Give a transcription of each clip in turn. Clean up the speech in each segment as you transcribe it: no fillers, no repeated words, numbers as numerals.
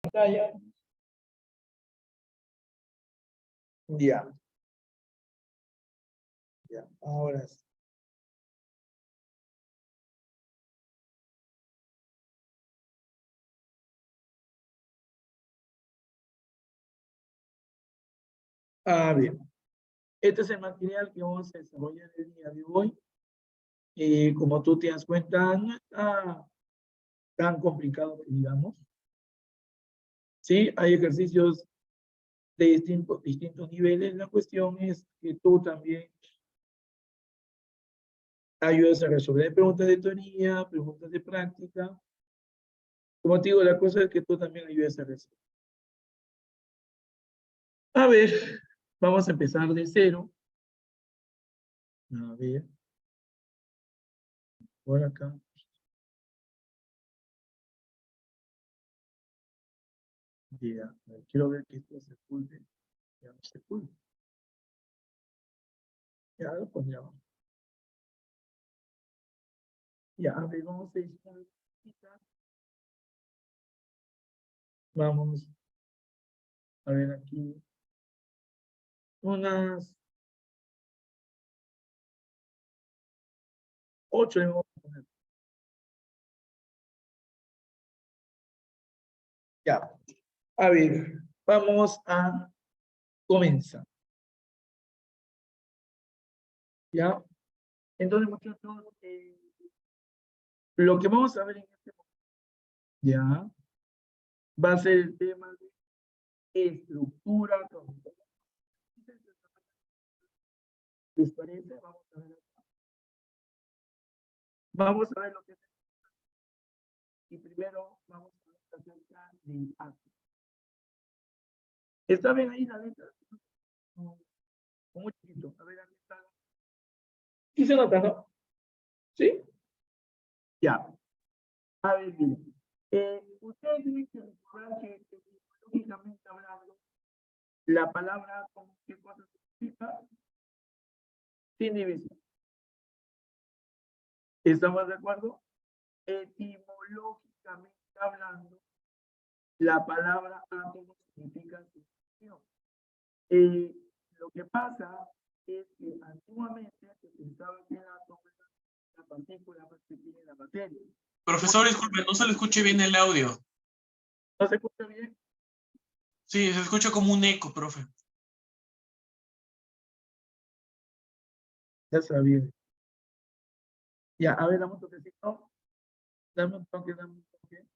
pantalla. Ya. Ya, ahora sí. Bien. Este es el material que vamos a desarrollar el día de hoy. Como tú te das cuenta, no está tan complicado que digamos. Sí, hay ejercicios de distintos niveles. La cuestión es que tú también ayudas a resolver preguntas de teoría, preguntas de práctica. Como te digo, la cosa es que tú también ayudes a resolver. A ver, vamos a empezar de cero. A ver, por acá. Ya, quiero ver que esto se pulve. Ya no se pulve. Ya lo pondríamos. Ya, a ver, vamos a ir. Vamos a ver aquí. Unas 8 le vamos a poner. Ya. A ver, vamos a comenzar. ¿Ya? Entonces, muchachos, lo que vamos a ver en este momento, ¿ya? Va a ser el tema de estructura. ¿Les parece? Vamos a ver. Vamos a ver lo que es. Y primero vamos a ver acerca del ácido. ¿Está bien ahí la letra? Muy chiquito. A ver, aquí está. ¿Sí se nota, no? ¿Sí? Ya. A ver, miren. Ustedes tienen que recordar que etimológicamente hablando, la palabra ¿con qué cosa significa? Sin división. ¿Estamos de acuerdo? Etimológicamente hablando, la palabra átomo significa sin división. Lo que pasa es que antiguamente se pensaba que el átomo era la partícula más pequeña de la materia. Profesor, disculpe, no se le escuche bien el audio. ¿No se escucha bien? Sí, se escucha como un eco, profe. Ya sabía. Ya, a ver, dame un toquecito. Dame un toque, dame un toque.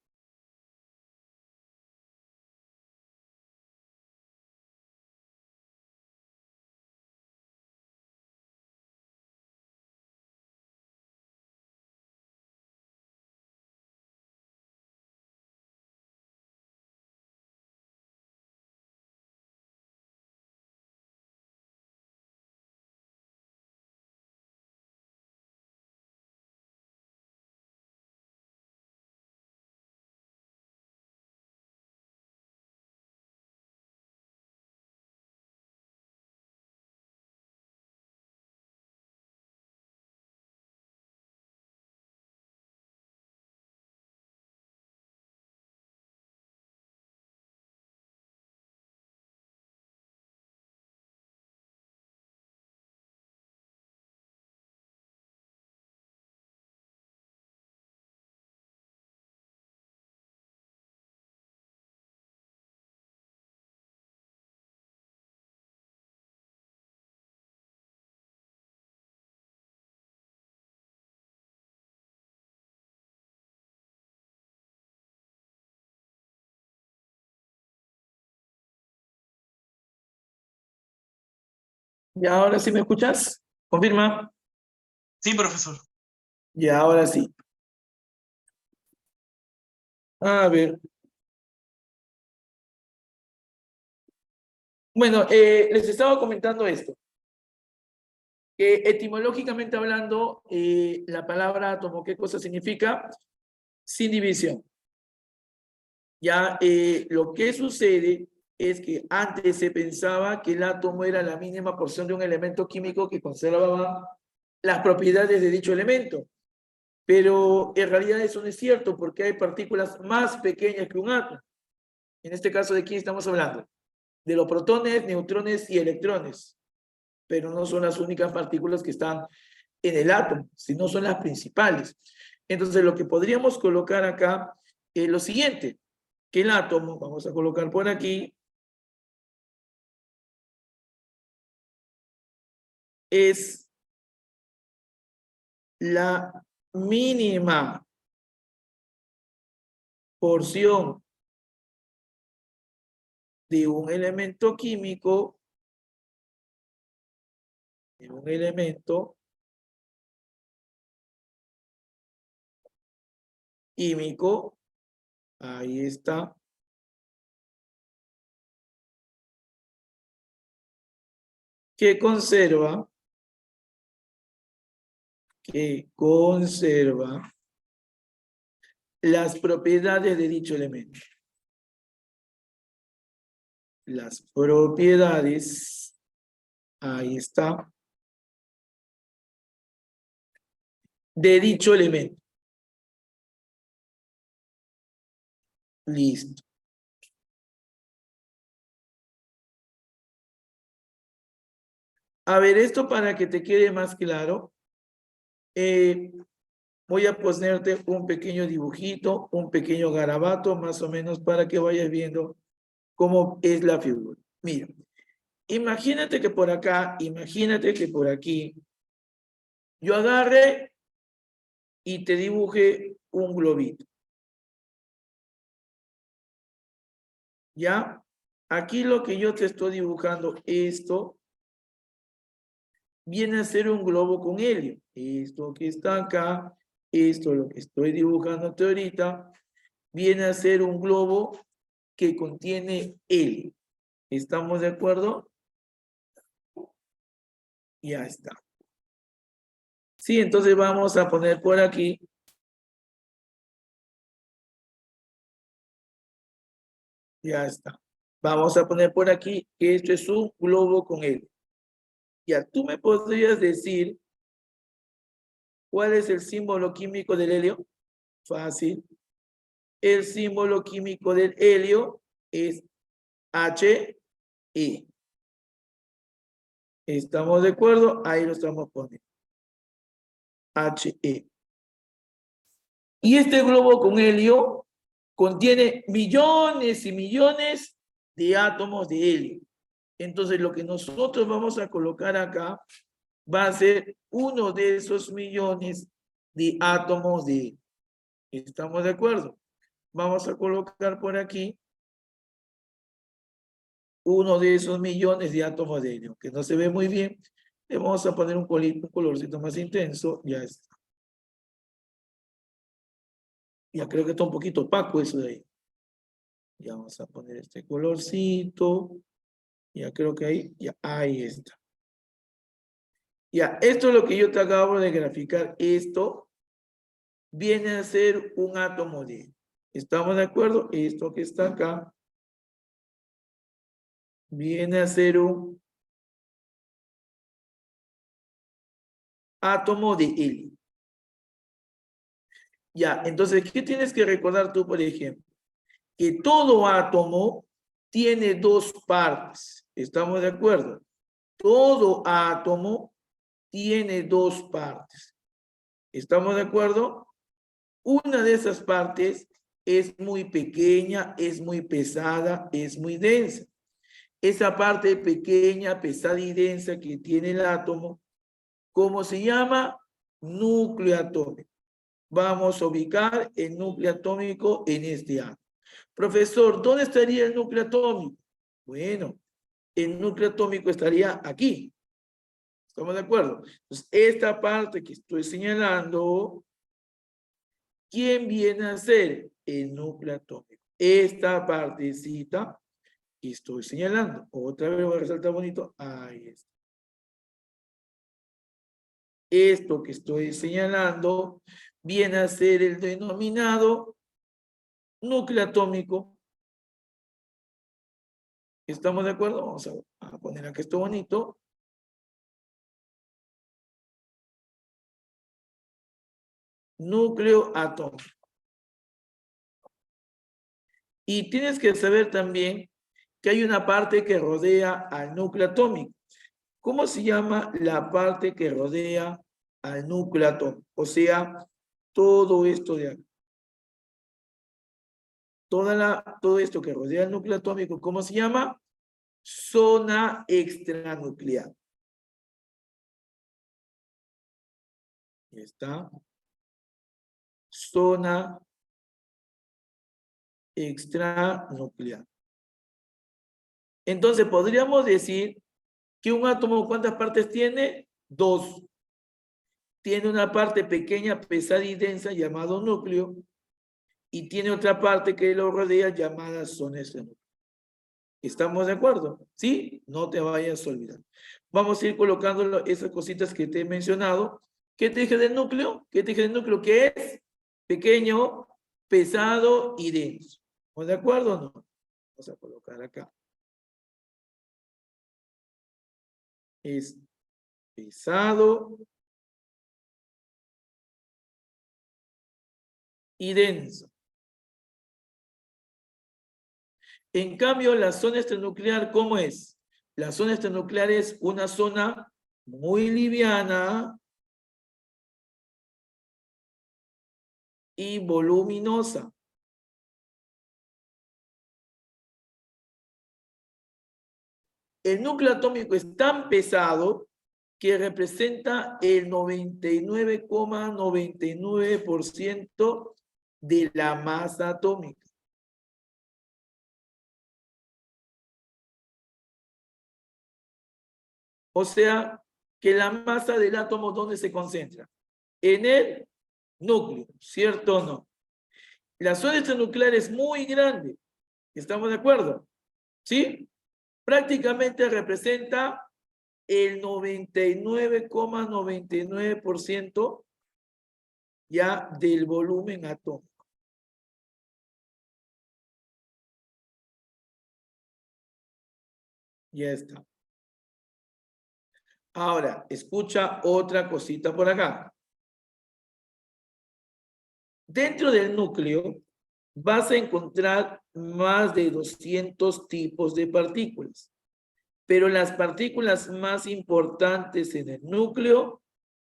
¿Y ahora sí me escuchas? Confirma. Sí, profesor. Y ahora sí. A ver. Bueno, les estaba comentando esto. Que etimológicamente hablando, la palabra átomo, ¿qué cosa significa? Sin división. Ya, lo que sucede es que antes se pensaba que el átomo era la mínima porción de un elemento químico que conservaba las propiedades de dicho elemento. Pero en realidad eso no es cierto porque hay partículas más pequeñas que un átomo. En este caso, ¿de quién estamos hablando? De los protones, neutrones y electrones. Pero no son las únicas partículas que están en el átomo, sino son las principales. Entonces, lo que podríamos colocar acá es lo siguiente, que el átomo, vamos a colocar por aquí, es la mínima porción de un elemento químico, ahí está, que conserva las propiedades de dicho elemento. Las propiedades, ahí está, de dicho elemento. Listo. A ver, esto para que te quede más claro, voy a ponerte un pequeño dibujito, un pequeño garabato, más o menos, para que vayas viendo cómo es la figura. Mira, imagínate que por acá, imagínate que por aquí, yo agarre y te dibuje un globito. ¿Ya? Aquí lo que yo te estoy dibujando, esto, viene a ser un globo con helio. Esto que está acá, esto lo que estoy dibujando ahorita, viene a ser un globo que contiene helio. ¿Estamos de acuerdo? Ya está. Sí, entonces vamos a poner por aquí. Ya está. Vamos a poner por aquí que esto es un globo con helio. Ya, tú me podrías decir cuál es el símbolo químico del helio. Fácil. El símbolo químico del helio es He. ¿Estamos de acuerdo? Ahí lo estamos poniendo. He. Y este globo con helio contiene millones y millones de átomos de helio. Entonces, lo que nosotros vamos a colocar acá va a ser uno de esos millones de átomos de helio. ¿Estamos de acuerdo? Vamos a colocar por aquí uno de esos millones de átomos de helio, que no se ve muy bien. Le vamos a poner un colorcito más intenso. Ya está. Ya creo que está un poquito opaco eso de ahí. Ya vamos a poner este colorcito. Ya creo que ahí está. Ya, esto es lo que yo te acabo de graficar. Esto viene a ser un átomo de helio. ¿Estamos de acuerdo? Esto que está acá viene a ser un átomo de helio. Ya, entonces, ¿qué tienes que recordar tú, por ejemplo? Que todo átomo tiene dos partes. ¿Estamos de acuerdo? Todo átomo tiene dos partes. ¿Estamos de acuerdo? Una de esas partes es muy pequeña, es muy pesada, es muy densa. Esa parte pequeña, pesada y densa que tiene el átomo, ¿cómo se llama? Núcleo atómico. Vamos a ubicar el núcleo atómico en este átomo. Profesor, ¿dónde estaría el núcleo atómico? Bueno, el núcleo atómico estaría aquí. ¿Estamos de acuerdo? Entonces, esta parte que estoy señalando, ¿quién viene a ser? El núcleo atómico. Esta partecita que estoy señalando. Otra vez voy a resaltar bonito. Ahí está. Esto que estoy señalando viene a ser el denominado núcleo atómico. ¿Estamos de acuerdo? Vamos a poner aquí esto bonito. Núcleo atómico. Y tienes que saber también que hay una parte que rodea al núcleo atómico. ¿Cómo se llama la parte que rodea al núcleo atómico? O sea, todo esto de acá. Todo esto que rodea el núcleo atómico, ¿cómo se llama? Zona extranuclear. Ahí está. Zona extranuclear. Entonces, podríamos decir que un átomo, ¿cuántas partes tiene? Dos. Tiene una parte pequeña, pesada y densa llamado núcleo, y tiene otra parte que lo rodea llamada zona extranuclear. ¿Estamos de acuerdo? ¿Sí? No te vayas a olvidar. Vamos a ir colocando esas cositas que te he mencionado. ¿Qué te dije del núcleo? ¿Qué te dije del núcleo? Que es pequeño, pesado y denso. ¿Estamos de acuerdo o no? Vamos a colocar acá. Es pesado y denso. En cambio, la zona extranuclear, ¿cómo es? La zona extranuclear es una zona muy liviana y voluminosa. El núcleo atómico es tan pesado que representa el 99,99% de la masa atómica. O sea, que la masa del átomo, ¿dónde se concentra? En el núcleo, ¿cierto o no? La zona extranuclear es muy grande. ¿Estamos de acuerdo? ¿Sí? Prácticamente representa el 99,99% ya del volumen atómico. Ya está. Ahora, escucha otra cosita por acá. Dentro del núcleo vas a encontrar más de 200 tipos de partículas. Pero las partículas más importantes en el núcleo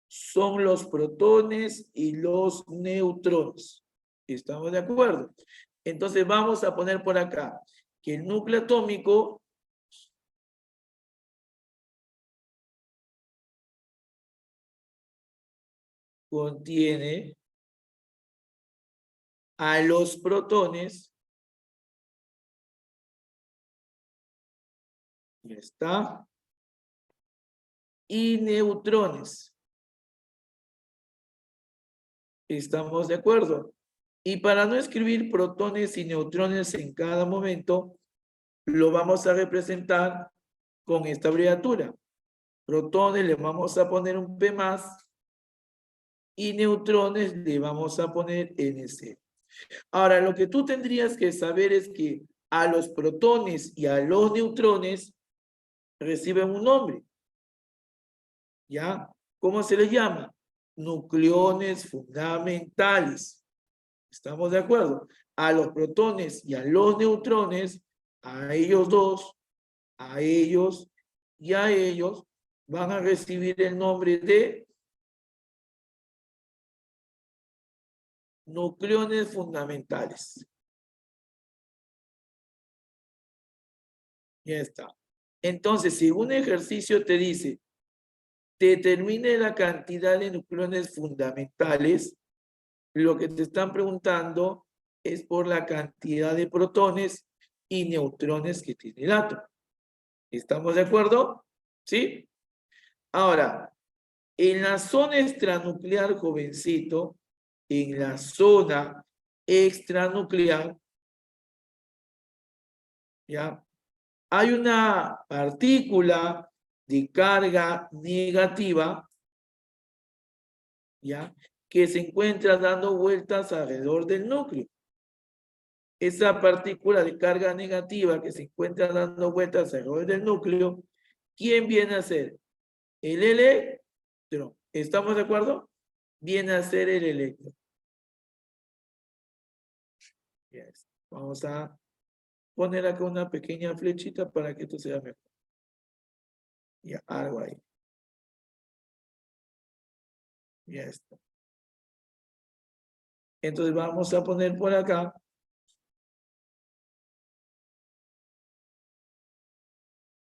son los protones y los neutrones. ¿Estamos de acuerdo? Entonces vamos a poner por acá que el núcleo atómico contiene a los protones. Ya está. Y neutrones. ¿Estamos de acuerdo? Y para no escribir protones y neutrones en cada momento, lo vamos a representar con esta abreviatura. Protones le vamos a poner un P más y neutrones le vamos a poner NC. Ahora, lo que tú tendrías que saber es que a los protones y a los neutrones reciben un nombre. ¿Ya? ¿Cómo se les llama? Nucleones fundamentales. ¿Estamos de acuerdo? A los protones y a los neutrones, a ellos dos, a ellos y a ellos van a recibir el nombre de nucleones fundamentales. Ya está. Entonces, si un ejercicio te dice, determine la cantidad de nucleones fundamentales, lo que te están preguntando es por la cantidad de protones y neutrones que tiene el átomo. ¿Estamos de acuerdo? ¿Sí? Ahora, en la zona extranuclear, jovencito, en la zona extranuclear, ¿ya? Hay una partícula de carga negativa, ¿ya? Que se encuentra dando vueltas alrededor del núcleo. Esa partícula de carga negativa que se encuentra dando vueltas alrededor del núcleo, ¿quién viene a ser? El electrón. ¿Estamos de acuerdo? Viene a ser el electrón. Yes. Vamos a poner acá una pequeña flechita para que esto sea mejor. Ya, algo ahí. Ya está. Entonces vamos a poner por acá.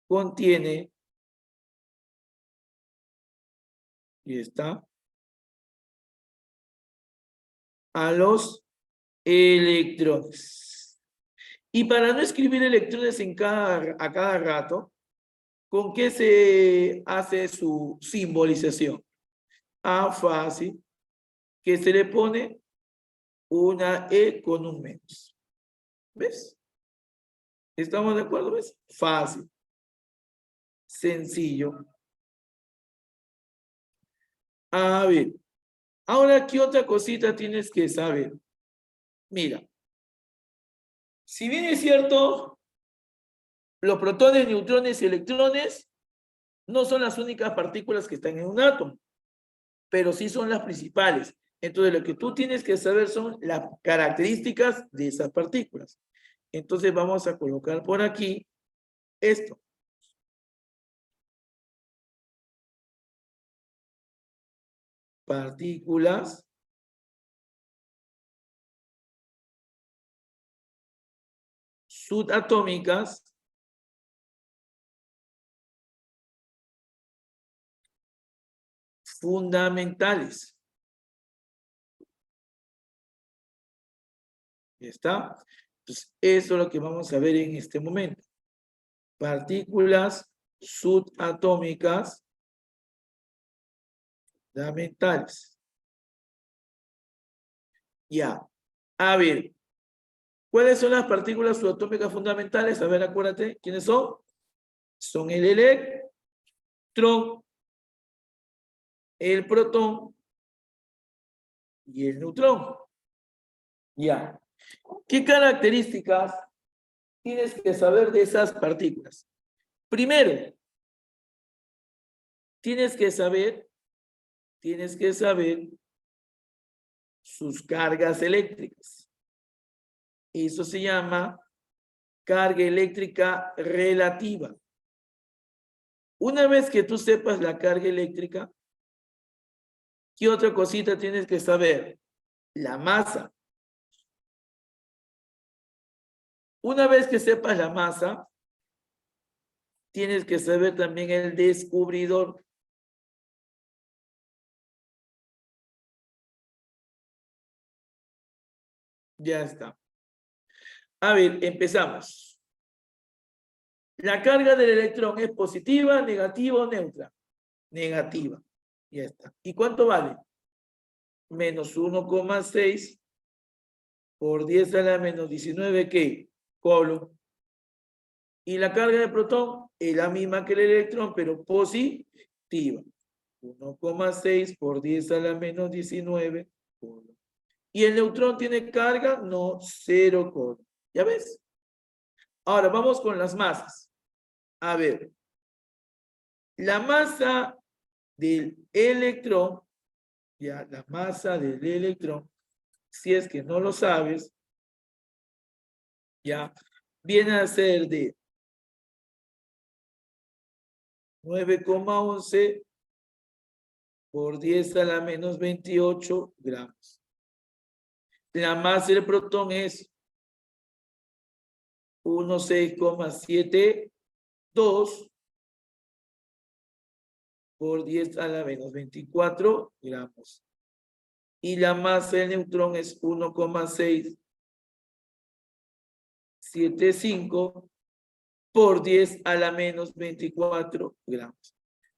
Contiene. Y está. A los electrones. Y para no escribir electrones a cada rato, ¿con qué se hace su simbolización? Fácil, que se le pone una E con un menos. ¿Ves? ¿Estamos de acuerdo? ¿Ves? Fácil. Sencillo. A ver. Ahora, ¿qué otra cosita tienes que saber? Mira. Si bien es cierto, los protones, neutrones y electrones no son las únicas partículas que están en un átomo, pero sí son las principales. Entonces, lo que tú tienes que saber son las características de esas partículas. Entonces, vamos a colocar por aquí esto. Partículas subatómicas fundamentales. ¿Ya está? Entonces, eso es lo que vamos a ver en este momento. Partículas subatómicas fundamentales. Ya. A ver, ¿cuáles son las partículas subatómicas fundamentales? A ver, acuérdate, ¿quiénes son? Son el electrón, el protón y el neutrón. Ya. ¿Qué características tienes que saber de esas partículas? Primero, tienes que saber sus cargas eléctricas. Eso se llama carga eléctrica relativa. Una vez que tú sepas la carga eléctrica, ¿qué otra cosita tienes que saber? La masa. Una vez que sepas la masa, tienes que saber también el descubridor. Ya está. A ver, empezamos. La carga del electrón es positiva, negativa o neutra. Negativa. Ya está. ¿Y cuánto vale? Menos 1,6 por 10 a la menos 19, ¿qué? Coulomb. Y la carga del protón es la misma que el electrón, pero positiva. 1,6 por 10 a la menos 19 Coulomb. ¿Y el neutrón tiene carga? No, 0 Coulomb. ¿Ya ves? Ahora vamos con las masas. A ver. La masa del electrón, ya, la masa del electrón, si es que no lo sabes, ya, viene a ser de 9,11 por 10 a la menos 28 gramos. La masa del protón es 16,72 por 10 a la menos 24 gramos. Y la masa del neutrón es 1,675 por 10 a la menos 24 gramos.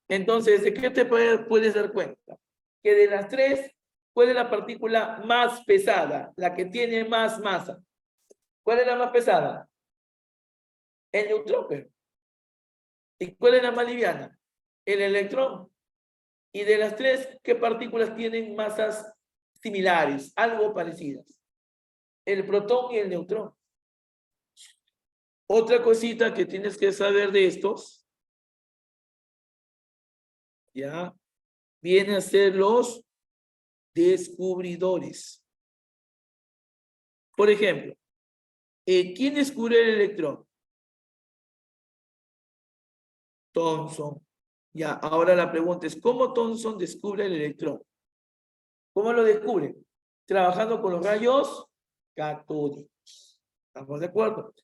Entonces, ¿de qué te puedes dar cuenta? Que de las tres, ¿cuál es la partícula más pesada? La que tiene más masa. ¿Cuál es la más pesada? El neutrón. ¿Y cuál es la más liviana? El electrón. Y de las tres, ¿qué partículas tienen masas similares, algo parecidas? El protón y el neutrón. Otra cosita que tienes que saber de estos, ya, viene a ser los descubridores. Por ejemplo, ¿Quién descubrió el electrón? Thomson. Ya, ahora la pregunta es, ¿cómo Thomson descubre el electrón? ¿Cómo lo descubre? Trabajando con los rayos catódicos. ¿Estamos de acuerdo?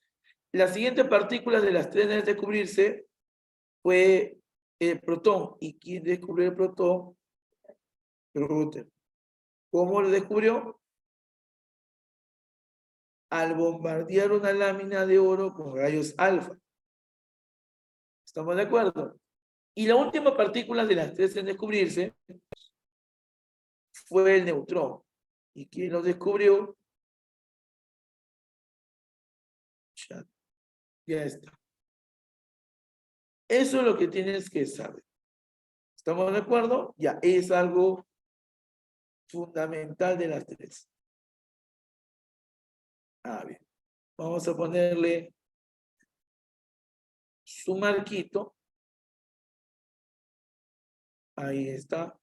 La siguiente partícula de las tres en descubrirse fue el protón. ¿Y quién descubrió el protón? Rutherford. ¿Cómo lo descubrió? Al bombardear una lámina de oro con rayos alfa. ¿Estamos de acuerdo? Y la última partícula de las tres en descubrirse fue el neutrón. ¿Y quién lo descubrió? Ya está. Eso es lo que tienes que saber. ¿Estamos de acuerdo? Ya, es algo fundamental de las tres. Bien. Vamos a ponerle su marquito. Ahí está.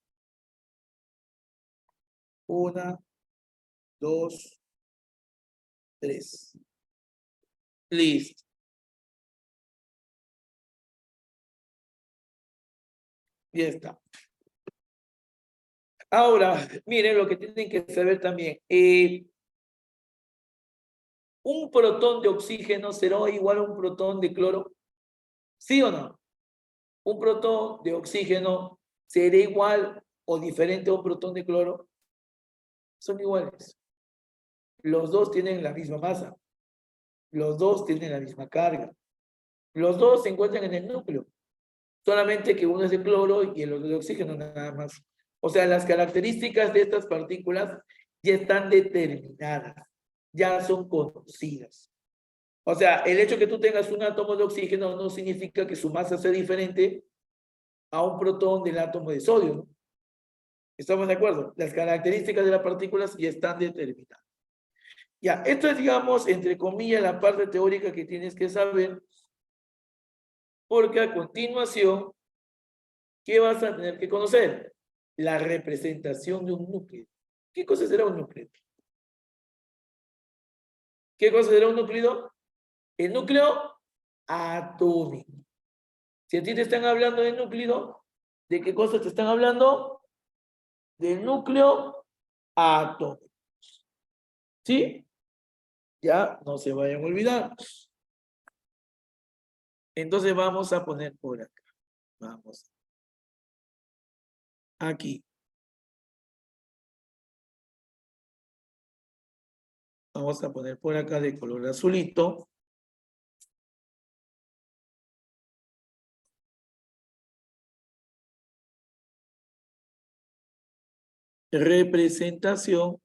1, 2, 3. Listo. Ya está. Ahora, miren lo que tienen que saber también. ¿Un protón de oxígeno será igual a un protón de cloro? ¿Sí o no? ¿Un protón de oxígeno será igual o diferente a un protón de cloro? Son iguales. Los dos tienen la misma masa. Los dos tienen la misma carga. Los dos se encuentran en el núcleo. Solamente que uno es de cloro y el otro de oxígeno, nada más. O sea, las características de estas partículas ya están determinadas, ya son conocidas. O sea, el hecho que tú tengas un átomo de oxígeno no significa que su masa sea diferente a un protón del átomo de sodio, ¿no? ¿Estamos de acuerdo? Las características de las partículas ya están determinadas. Ya, esto es, digamos, entre comillas, la parte teórica que tienes que saber, porque a continuación, ¿qué vas a tener que conocer? La representación de un núcleo. ¿Qué cosa será un núcleo? ¿Qué cosa será un núcleo? El núcleo atómico. Si a ti te están hablando de núcleo, ¿de qué cosa te están hablando? Del núcleo atómico. ¿Sí? Ya no se vayan a olvidar. Entonces vamos a poner por acá. Vamos. Aquí. Vamos a poner por acá de color azulito. Representación.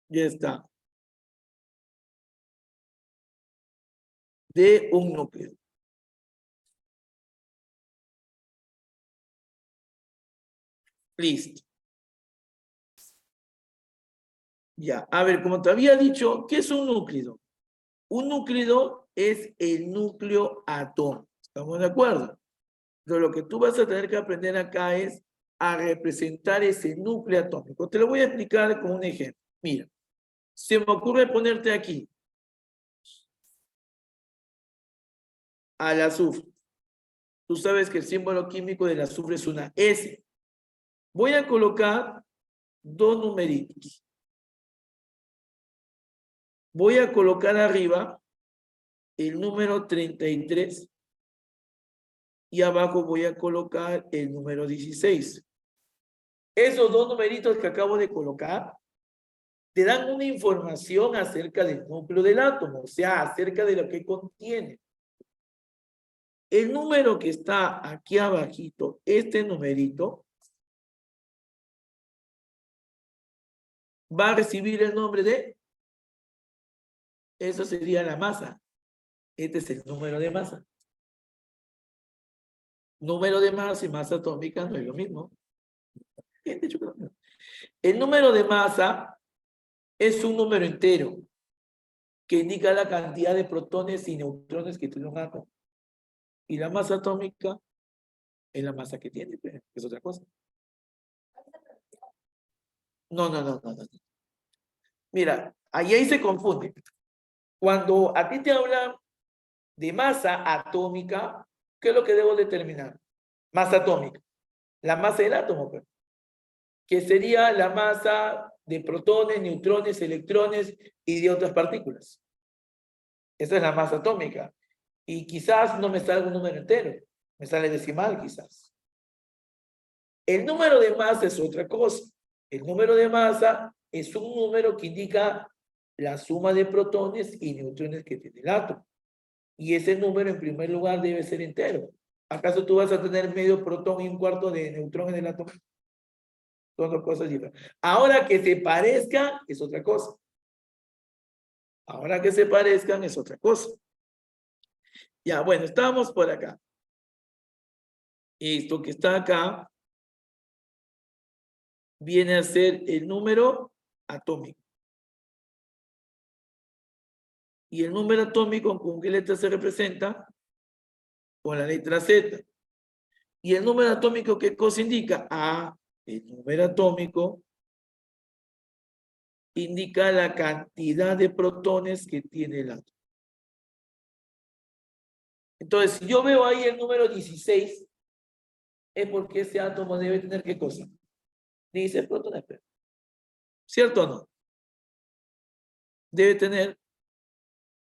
Ya está. De un núcleo. Listo. Ya, a ver, como te había dicho, ¿qué es un núcleo? Un núcleo es el núcleo atómico. ¿Estamos de acuerdo? Pero lo que tú vas a tener que aprender acá es a representar ese núcleo atómico. Te lo voy a explicar con un ejemplo. Mira, se me ocurre ponerte aquí al azufre. Tú sabes que el símbolo químico del azufre es una S. Voy a colocar dos numeritos. Voy a colocar arriba el número 33 y abajo voy a colocar el número 16. Esos dos numeritos que acabo de colocar te dan una información acerca del núcleo del átomo, o sea, acerca de lo que contiene. El número que está aquí abajito, este numerito, va a recibir el nombre de, eso sería la masa. Este es el número de masa. Número de masa y masa atómica no es lo mismo. El número de masa es un número entero que indica la cantidad de protones y neutrones que tiene un átomo. Y la masa atómica es la masa que tiene, es otra cosa. No. Mira, ahí se confunde. Cuando a ti te hablan de masa atómica, ¿qué es lo que debo determinar? Masa atómica. La masa del átomo, pues, que sería la masa de protones, neutrones, electrones y de otras partículas. Esa es la masa atómica. Y quizás no me salga un número entero, me sale decimal quizás. El número de masa es otra cosa. El número de masa es un número que indica la suma de protones y neutrones que tiene el átomo. Y ese número en primer lugar debe ser entero. ¿Acaso tú vas a tener medio protón y un cuarto de neutrón en el átomo? Son dos cosas diferentes. Ahora que se parezcan es otra cosa. Ahora que se parezcan es otra cosa. Ya, bueno, estamos por acá. Esto que está acá viene a ser el número atómico. Y el número atómico, ¿con qué letra se representa? Con la letra Z. ¿Y el número atómico qué cosa indica? Ah, el número atómico indica la cantidad de protones que tiene el átomo. Entonces, si yo veo ahí el número 16, es porque ese átomo debe tener ¿qué cosa? 16 protones. ¿Cierto o no? Debe tener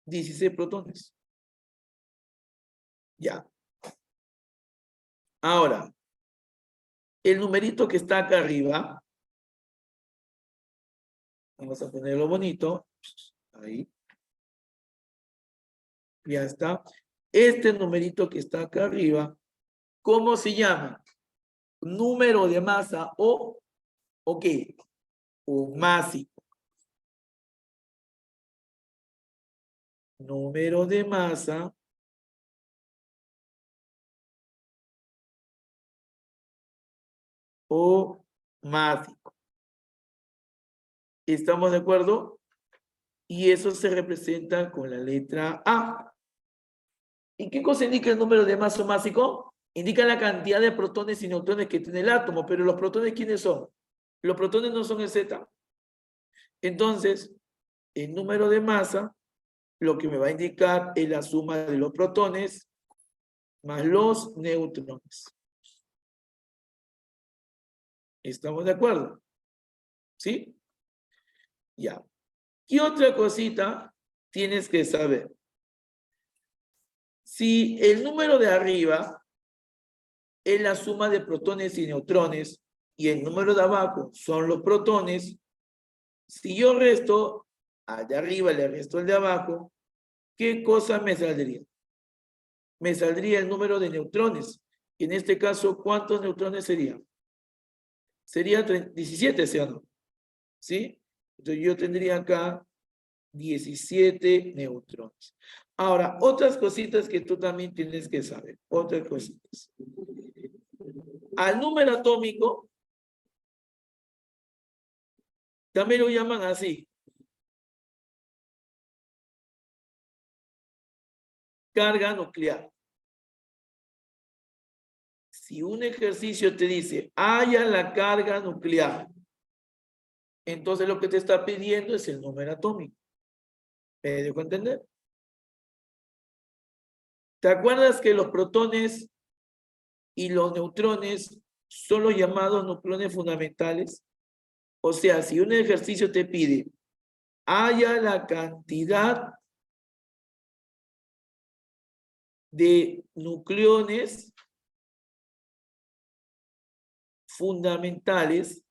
16 protones. Ya. Ahora, el numerito que está acá arriba, vamos a ponerlo bonito, ahí. Ya está. Este numerito que está acá arriba, ¿cómo se llama? Número de masa o qué? O másico. Número de masa o másico. ¿Estamos de acuerdo? Y eso se representa con la letra A. ¿Y qué cosa indica el número de masa o másico? Indica la cantidad de protones y neutrones que tiene el átomo, pero los protones, ¿quiénes son? Los protones no son el Z. Entonces, el número de masa, lo que me va a indicar es la suma de los protones más los neutrones. ¿Estamos de acuerdo? ¿Sí? Ya. ¿Qué otra cosita tienes que saber? Si el número de arriba es la suma de protones y neutrones y el número de abajo son los protones, si yo resto al de arriba, le resto al de abajo, ¿qué cosa me saldría? Me saldría el número de neutrones. En este caso, ¿cuántos neutrones serían? Sería 17, ¿sí o no? ¿Sí? Entonces yo tendría acá 17 neutrones. Ahora, otras cositas que tú también tienes que saber. Otras cositas. Al número atómico, también lo llaman así. Carga nuclear. Si un ejercicio te dice, haya la carga nuclear, entonces lo que te está pidiendo es el número atómico. ¿Me dejo entender? ¿Te acuerdas que los protones y los neutrones son los llamados nucleones fundamentales? O sea, si un ejercicio te pide, haya la cantidad de nucleones fundamentales,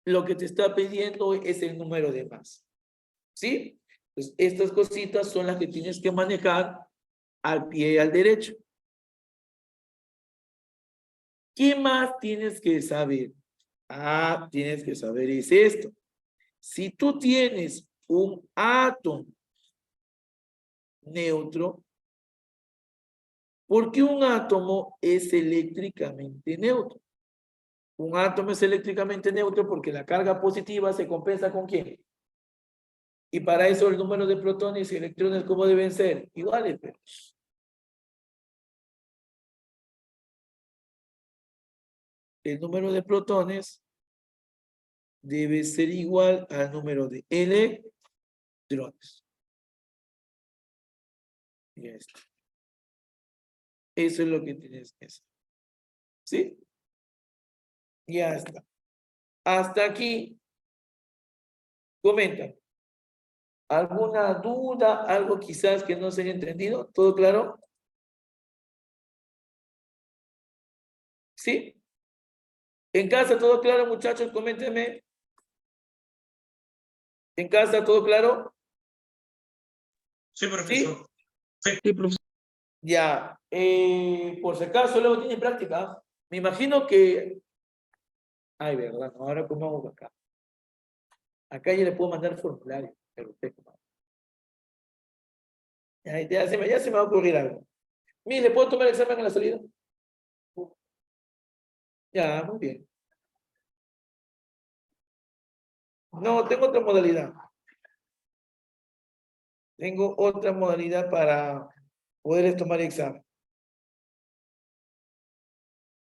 lo que te está pidiendo es el número de masa. ¿Sí? Pues estas cositas son las que tienes que manejar al pie y al derecho. ¿Qué más tienes que saber? Ah, tienes que saber es esto. Si tú tienes un átomo neutro, ¿por qué un átomo es eléctricamente neutro? Un átomo es eléctricamente neutro porque la carga positiva se compensa ¿con quién? Y para eso el número de protones y electrones, ¿cómo deben ser? Iguales, pero el número de protones debe ser igual al número de electrones. Ya está. Eso es lo que tienes que hacer. ¿Sí? Ya está. Hasta aquí. Comenta. ¿Alguna duda? ¿Algo quizás que no se haya entendido? ¿Todo claro? ¿Sí? ¿En casa todo claro, muchachos? Coméntenme. ¿En casa todo claro? Sí, profesor. Sí, profesor. Ya. Por si acaso luego tienen práctica. Me imagino que... Ay, verdad, ¿no? Ahora cómo hago acá. Acá ya le puedo mandar formulario. Pero usted, ¿cómo? Ya se me va a ocurrir algo. Mire, ¿le puedo tomar el examen a la salida? Ya, muy bien. No, tengo otra modalidad. Tengo otra modalidad para poder tomar examen.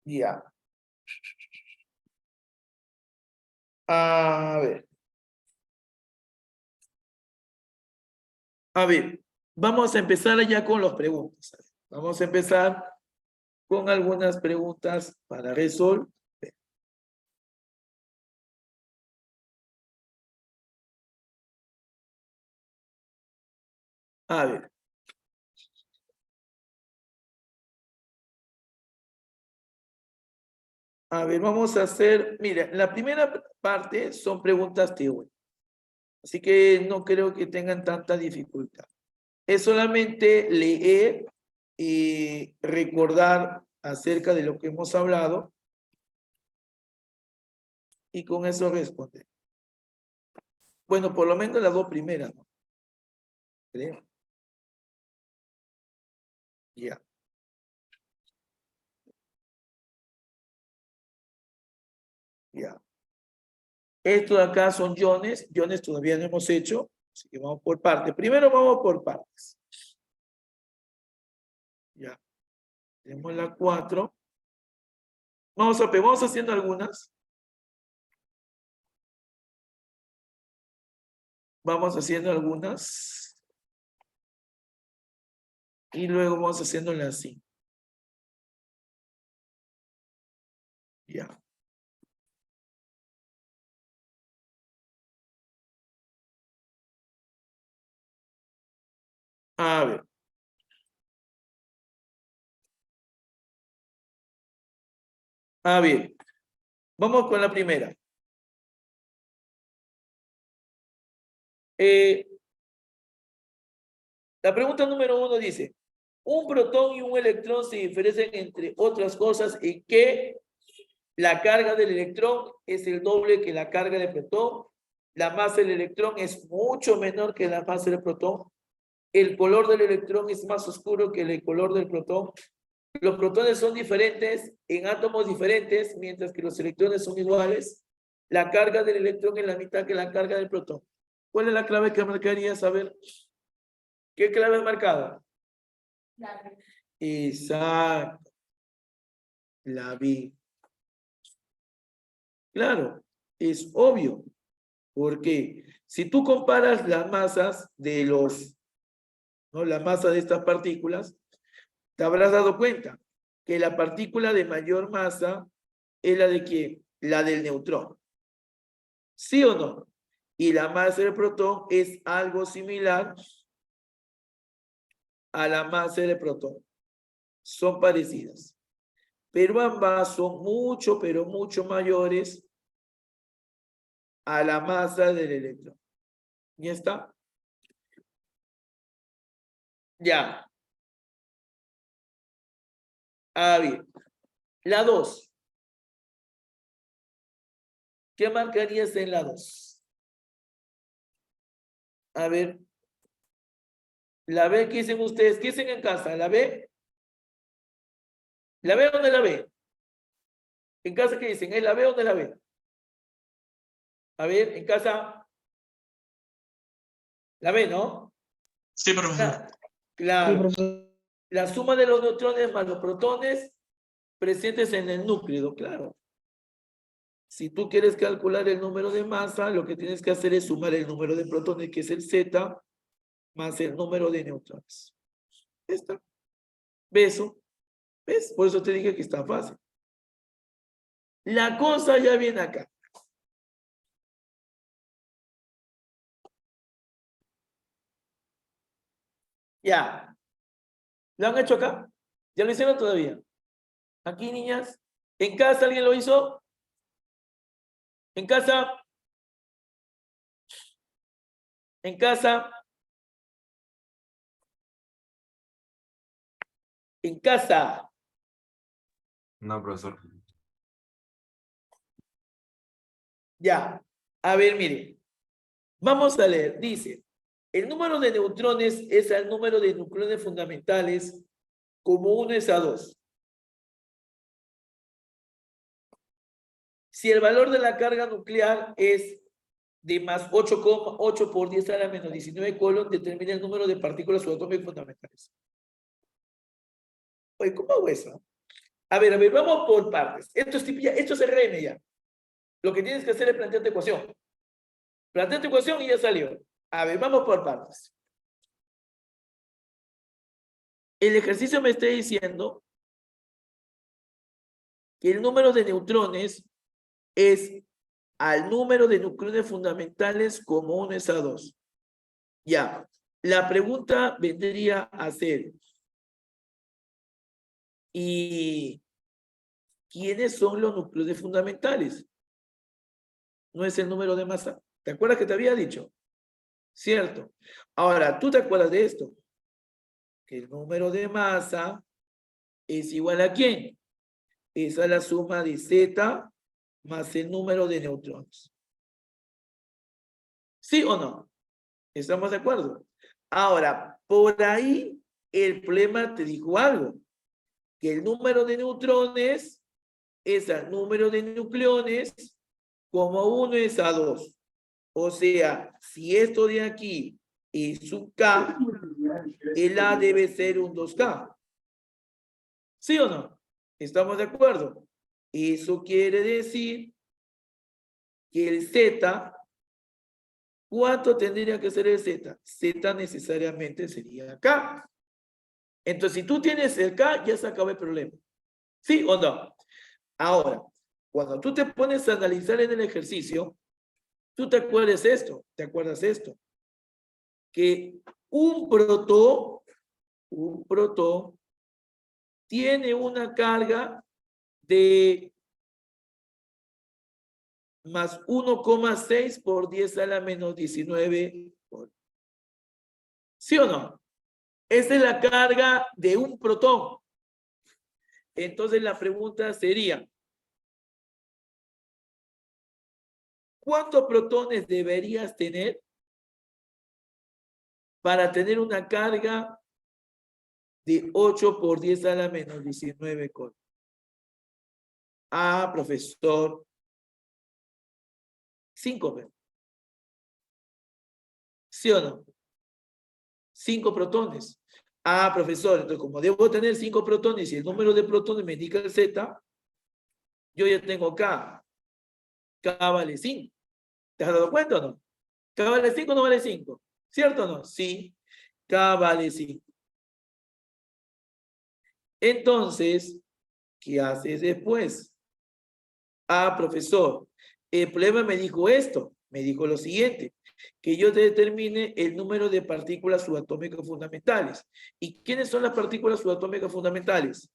Ya. A ver. A ver, vamos a empezar ya con las preguntas. Vamos a empezar con algunas preguntas para resolver. A ver. A ver, vamos a hacer, mira, la primera parte son preguntas teóricas. Así que no creo que tengan tanta dificultad. Es solamente leer y recordar acerca de lo que hemos hablado y con eso responder. Bueno, por lo menos las dos primeras, ¿no? Creo. Ya. Ya. Esto de acá son iones. Iones todavía no hemos hecho. Así que vamos por partes. Primero vamos por partes. Ya. Tenemos la 4. Vamos haciendo algunas. Vamos haciendo algunas. Y luego vamos haciendo las 5. Ya. A ver. A ver. Vamos con la primera. La pregunta número 1 dice, un protón y un electrón se diferencian entre otras cosas en que la carga del electrón es el doble que la carga del protón, la masa del electrón es mucho menor que la masa del protón, el color del electrón es más oscuro que el color del protón, los protones son diferentes en átomos diferentes, mientras que los electrones son iguales, la carga del electrón es la mitad que la carga del protón. ¿Cuál es la clave que marcaría saber? ¿Qué clave es marcada? Exacto. La B. Claro, es obvio. Porque si tú comparas las masas de la masa de estas partículas, te habrás dado cuenta que la partícula de mayor masa es la de ¿quién? La del neutrón. ¿Sí o no? Y la masa del protón es algo similar a la masa del protón. Son parecidas. Pero ambas son mucho, pero mucho mayores a la masa del electrón. ¿Ya está? Ya. A ver. La 2. ¿Qué marcarías en la 2? A ver. La B, ¿qué dicen ustedes? ¿Qué dicen en casa? ¿La B? ¿La B o no la B? En casa, ¿qué dicen? ¿Es la B o no la B? A ver, en casa. La B, ¿no? Sí, profesor. Claro. Sí, profesor. La suma de los neutrones más los protones presentes en el núcleo, claro. Si tú quieres calcular el número de masa, lo que tienes que hacer es sumar el número de protones, que es el Z, más el número de neutrones. ¿Está? ¿Ves eso? ¿Ves? Por eso te dije que está fácil. La cosa ya viene acá. Ya. ¿Lo han hecho acá? ¿Ya lo hicieron todavía? Aquí, niñas. ¿En casa alguien lo hizo? ¿En casa? ¿En casa? ¿En casa? No, profesor. Ya. A ver, miren. Vamos a leer. Dice, el número de neutrones es el número de nucleones fundamentales como 1 es a 2. Si el valor de la carga nuclear es de más 8,8 por 10 a la menos 19 colon, determina el número de partículas subatómicas fundamentales. Oye, ¿cómo hago eso? A ver, vamos por partes. Esto es RM ya. Lo que tienes que hacer es plantear tu ecuación. Plantea tu ecuación y ya salió. A ver, vamos por partes. El ejercicio me está diciendo que el número de neutrones es al número de nucleones fundamentales como 1 es a 2. Ya. La pregunta vendría a ser, ¿y quiénes son los nucleones fundamentales? No es el número de masa. ¿Te acuerdas que te había dicho? Cierto. Ahora, ¿tú te acuerdas de esto? Que el número de masa es igual ¿a quién? Es a la suma de Z más el número de neutrones. ¿Sí o no? ¿Estamos de acuerdo? Ahora, por ahí el problema te dijo algo, que el número de neutrones es al número de nucleones como 1 es a 2. O sea, si esto de aquí es un K, el A debe ser un 2K. ¿Sí o no? ¿Estamos de acuerdo? Eso quiere decir que el Z, ¿cuánto tendría que ser el Z? Z necesariamente sería K. Entonces, si tú tienes el K, ya se acabó el problema. ¿Sí o no? Ahora, cuando tú te pones a analizar en el ejercicio, tú te acuerdas esto, que un protón tiene una carga de más 1,6 por 10 a la menos 19. ¿Sí o no? Esa es la carga de un protón. Entonces la pregunta sería, ¿cuántos protones deberías tener para tener una carga de 8 por 10 a la menos 19 colos? Ah, profesor. 5. ¿Sí o no? 5 protones. Ah, profesor, entonces como debo tener 5 protones y el número de protones me indica el Z, yo ya tengo K. K vale 5. ¿Te has dado cuenta o no? ¿K vale 5 o no vale 5? ¿Cierto o no? Sí. K vale 5. Entonces, ¿qué haces después? Ah, profesor, el problema me dijo esto. Me dijo lo siguiente, que yo determine el número de partículas subatómicas fundamentales. ¿Y quiénes son las partículas subatómicas fundamentales?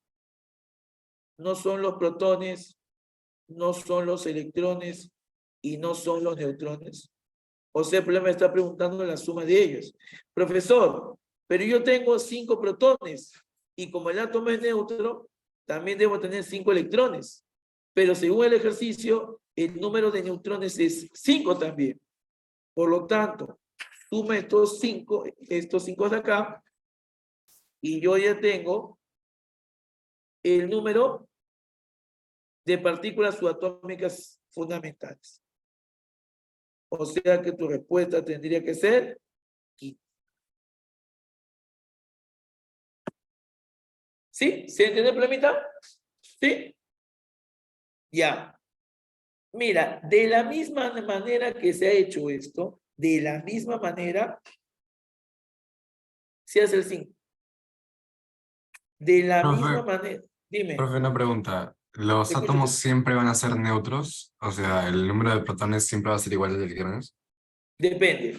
No son los protones, no son los electrones y no son los neutrones. O sea, el problema está preguntando la suma de ellos. Profesor, pero yo tengo 5 protones y como el átomo es neutro, también debo tener 5 electrones. Pero según el ejercicio, el número de neutrones es 5 también. Por lo tanto, suma estos 5 de acá, y yo ya tengo el número de partículas subatómicas fundamentales. O sea que tu respuesta tendría que ser 15. ¿Sí? ¿Se entiende el problemita? ¿Sí? Ya. Mira, de la misma manera que se ha hecho esto, de la misma manera se hace el 5. De la misma Profe, manera, dime, profe, una pregunta. ¿Los te escucho, átomos siempre van a ser neutros? O sea, ¿el número de protones siempre va a ser igual al de electrones? depende.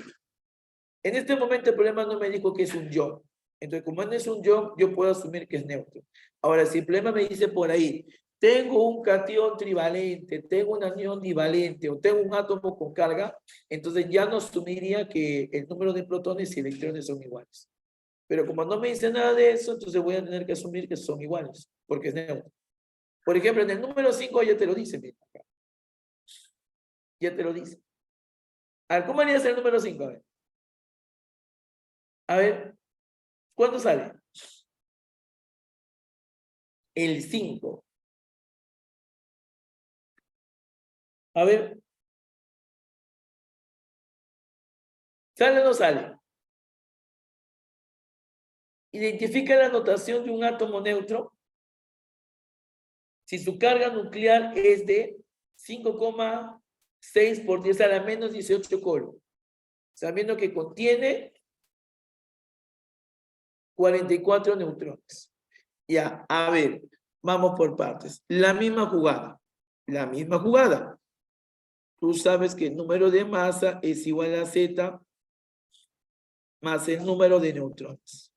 En este momento el problema no me dijo que es un ion. Entonces, como no es un ion, yo puedo asumir que es neutro. Ahora, si el problema me dice por ahí, tengo un cation trivalente, tengo un anión divalente o tengo un átomo con carga, entonces ya no asumiría que el número de protones y electrones son iguales. Pero como no me dice nada de eso, entonces voy a tener que asumir que son iguales, porque es neutro. Por ejemplo, en el número 5 ya te lo dice, mira. Ya te lo dice. A ver, ¿cómo harías el número 5? A ver, ¿cuándo sale? El 5. A ver, ¿sale o no sale? Identifica la notación de un átomo neutro si su carga nuclear es de 5,6 por 10 a la menos 18 coulomb, sabiendo que contiene 44 neutrones. Ya, a ver, vamos por partes. La misma jugada. La misma jugada. Tú sabes que el número de masa es igual a Z más el número de neutrones.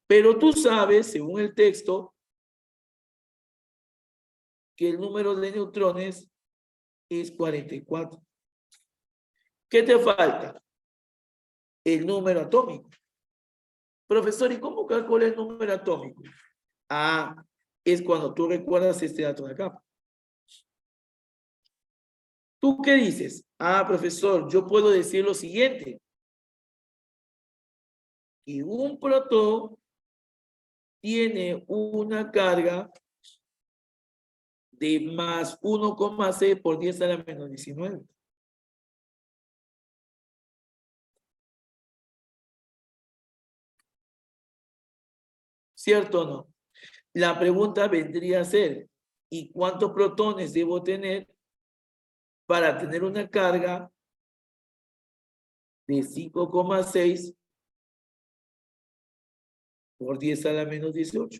Pero tú sabes, según el texto, que el número de neutrones es 44. ¿Qué te falta? El número atómico. Profesor, ¿y cómo calcula el número atómico? Ah, es cuando tú recuerdas este dato de acá. ¿Tú qué dices? Ah, profesor, yo puedo decir lo siguiente. Que un protón tiene una carga de más 1,6 por 10 a la menos 19. ¿Cierto o no? La pregunta vendría a ser, ¿y cuántos protones debo tener para tener una carga de 5,6 por 10 a la menos 18?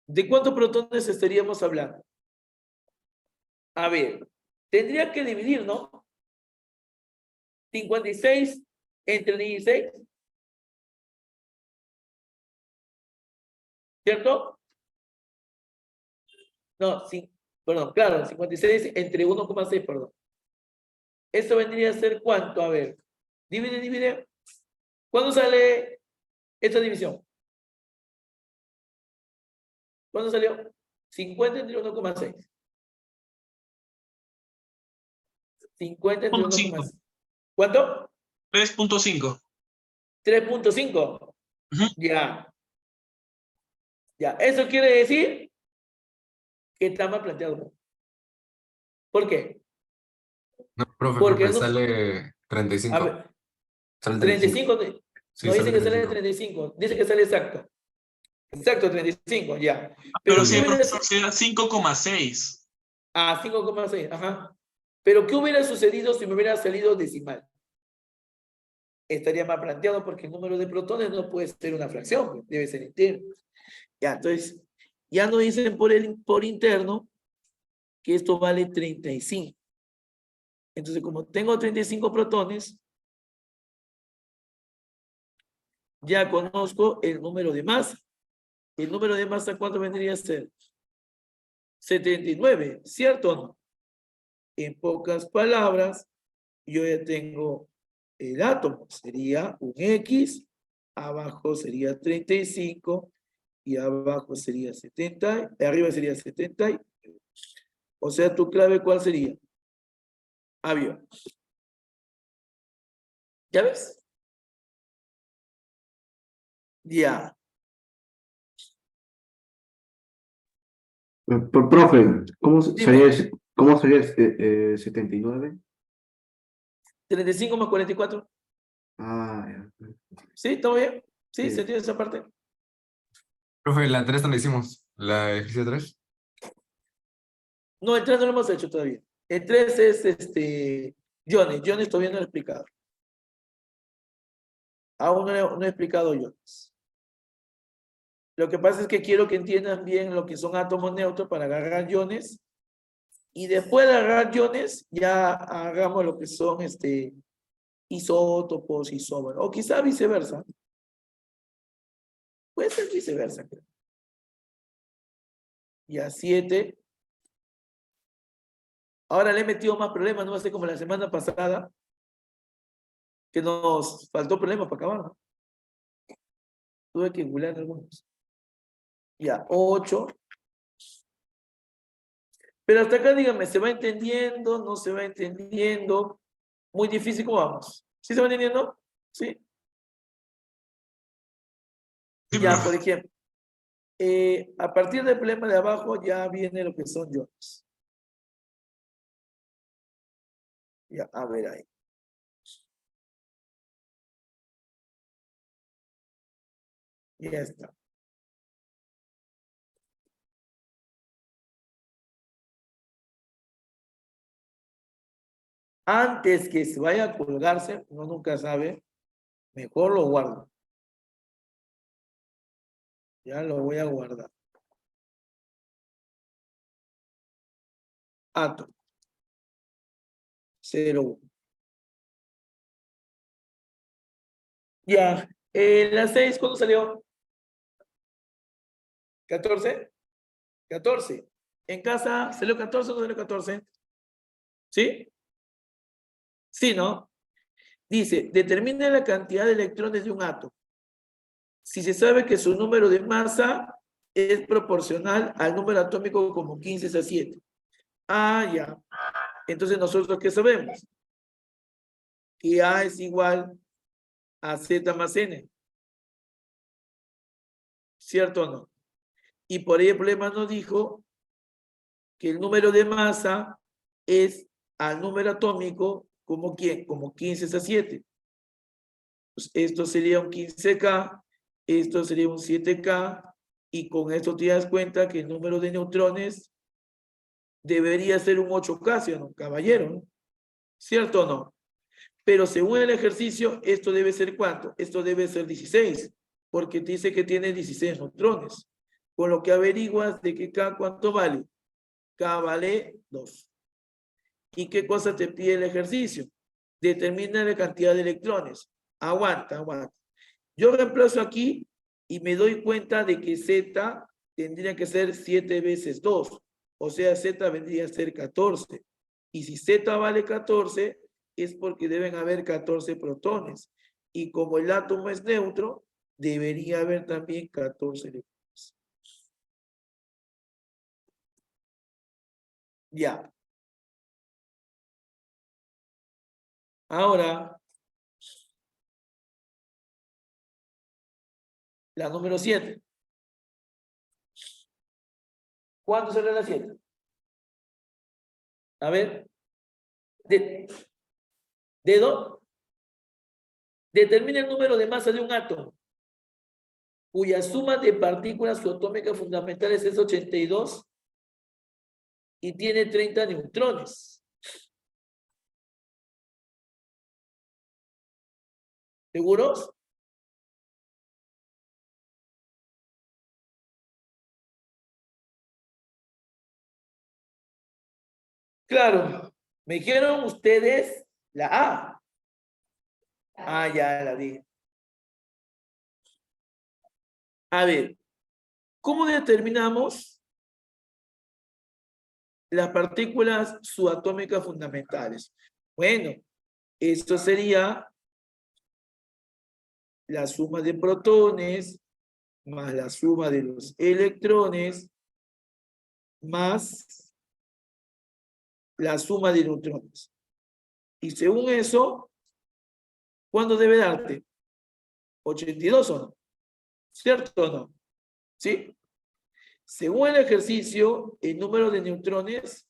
¿De cuántos protones estaríamos hablando? A ver, tendría que dividir, ¿no? 56 entre 16, ¿cierto? No, sí, perdón, claro, 56 entre 1,6, perdón. Eso vendría a ser ¿cuánto? A ver, divide. ¿Cuándo sale esta división? ¿Cuándo salió? 50 entre 1,6. 50 entre 3.5. 1,6. ¿Cuánto? 3.5. 3,5. Ujú. Ya. Ya. Eso quiere decir que está mal planteado. ¿Por qué? No, Porque profe, no, sale a 35. ver, Sale 35. 35, Sí, no sale dice que sale de 35. 35, dice que sale exacto. Exacto, 35, ya. Pero Pero ¿qué sí, hubiera profesor, sido? será 5,6. Ah, 5,6, ajá. Pero ¿qué hubiera sucedido si me hubiera salido decimal? Estaría mal planteado porque el número de protones no puede ser una fracción, debe ser entero. Ya, entonces, ya no dicen por interno que esto vale 35. Entonces, como tengo 35 protones, ya conozco el número de masa. ¿El número de masa cuánto vendría a ser? 79, ¿cierto o no? En pocas palabras, yo ya tengo el átomo. Sería un X, abajo sería 35 y abajo sería 70, arriba sería 70. O sea, tu clave, ¿cuál sería? Avión. ¿Ya ves? Ya. Profe, Dime, cómo sería el 79? 35 más 44. Ah, ya. ¿Sí? ¿Todo bien? ¿Sí? ¿Se Sí. entiende esa parte? Profe, la 3 no la hicimos. ¿La ejercicio 3? No, el 3 no lo hemos hecho todavía. El 3 es iones. Iones todavía no lo he explicado. Aún no he explicado iones. Lo que pasa es que quiero que entiendan bien lo que son átomos neutros para agarrar iones. Y después de agarrar iones, ya hagamos lo que son isótopos, isómeros. O quizá viceversa. Puede ser viceversa, creo. Ya 7. Ahora le he metido más problemas, no va a ser como la semana pasada, que nos faltó problemas para acabar, ¿no? Tuve que googlear algunos. Ya, 8. Pero hasta acá, díganme, ¿se va entendiendo? ¿No se va entendiendo? Muy difícil, ¿cómo vamos? ¿Sí se va entendiendo? Sí. Sí, Ya, profe. por ejemplo, a partir del problema de abajo ya viene lo que son iones. Ya, a ver ahí. Ya está. Antes que se vaya a colgarse, uno nunca sabe, mejor lo guardo. Ya lo voy a guardar. Átomo. 0,1. Ya. La 6, ¿cuándo salió? 14. 14. ¿En casa salió 14 o no salió 14? ¿Sí? Sí, ¿no? Dice, determina la cantidad de electrones de un átomo. Si se sabe que su número de masa es proporcional al número atómico como 15 es a 7. Ah, ya. Entonces, ¿nosotros qué sabemos? Que A es igual a Z más N. ¿Cierto o no? Y por ahí el problema nos dijo que el número de masa es al número atómico como ¿quién? Como 15 es a 7. Pues esto sería un 15K, esto sería un 7K, y con esto te das cuenta que el número de neutrones debería ser un 8K, ¿sí o no, caballero? ¿No? ¿Cierto o no? Pero según el ejercicio, esto debe ser ¿cuánto? Esto debe ser 16, porque te dice que tiene 16 neutrones. Con lo que averiguas de que K, ¿cuánto vale? K vale 2. ¿Y qué cosa te pide el ejercicio? Determina la cantidad de electrones. Aguanta, aguanta. Yo reemplazo aquí y me doy cuenta de que Z tendría que ser 7 veces 2. O sea, Z vendría a ser 14. Y si Z vale 14, es porque deben haber 14 protones. Y como el átomo es neutro, debería haber también 14 electrones. Ya. Ahora, la número 7. ¿Cuánto será la 7? A ver. Dedo. Determina el número de masa de un átomo, cuya suma de partículas subatómicas fundamentales es 82 y tiene 30 neutrones. ¿Seguros? Claro. Me dijeron ustedes la A. Ah, ya la dije. A ver, ¿cómo determinamos las partículas subatómicas fundamentales? Bueno, esto sería la suma de protones más la suma de los electrones más la suma de neutrones. Y según eso, ¿cuándo debe darte? 82 o no. ¿Cierto o no? ¿Sí? Según el ejercicio, el número de neutrones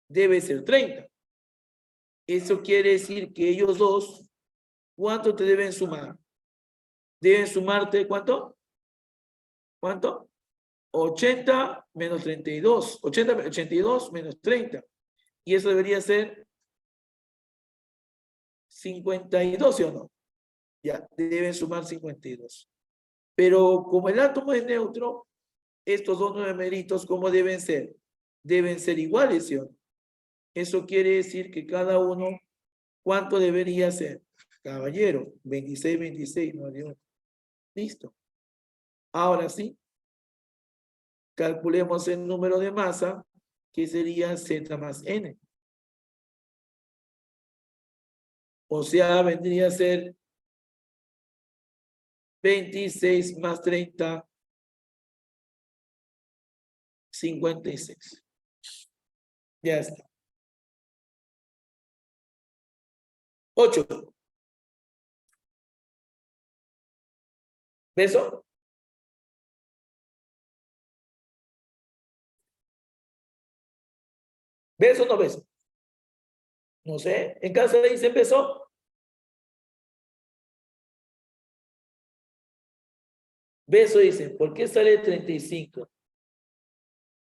debe ser 30. Eso quiere decir que ellos dos, ¿cuánto te deben sumar? Deben sumarte, ¿cuánto? ¿Cuánto? 80 menos 32. 82 menos 30. Y eso debería ser 52, ¿sí o no? Ya, deben sumar 52. Pero como el átomo es neutro, estos dos numeritos, ¿cómo deben ser? Deben ser iguales, ¿sí o no? Eso quiere decir que cada uno, ¿cuánto debería ser? Caballero, 26, 26, no de 1. Listo. Ahora sí, calculemos el número de masa, que sería Z más N. O sea, vendría a ser 26 más 30, 56. Ya está. 8. ¿Beso? ¿Beso o no beso? No sé. ¿En casa dicen beso? Beso dicen, ¿por qué sale 35?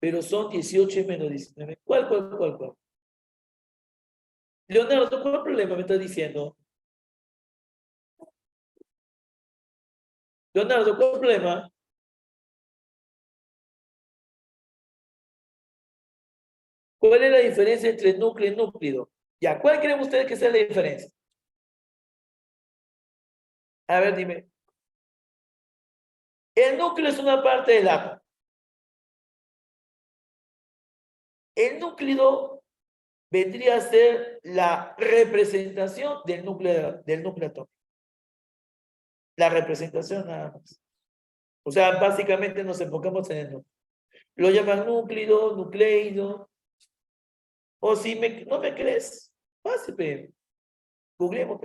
Pero son 18 y menos 19. ¿Cuál? Leonardo, ¿cuál problema me estás diciendo? Leonardo, ¿cuál problema? ¿Cuál es la diferencia entre núcleo y núcleo? Ya, ¿cuál creen ustedes que sea la diferencia? A ver, dime. El núcleo es una parte del átomo. El núcleo vendría a ser la representación del núcleo atómico. La representación nada más. O sea, básicamente nos enfocamos en el núcleo. Lo llaman núcleo, nucleido. O si no me crees, pase, googleemos,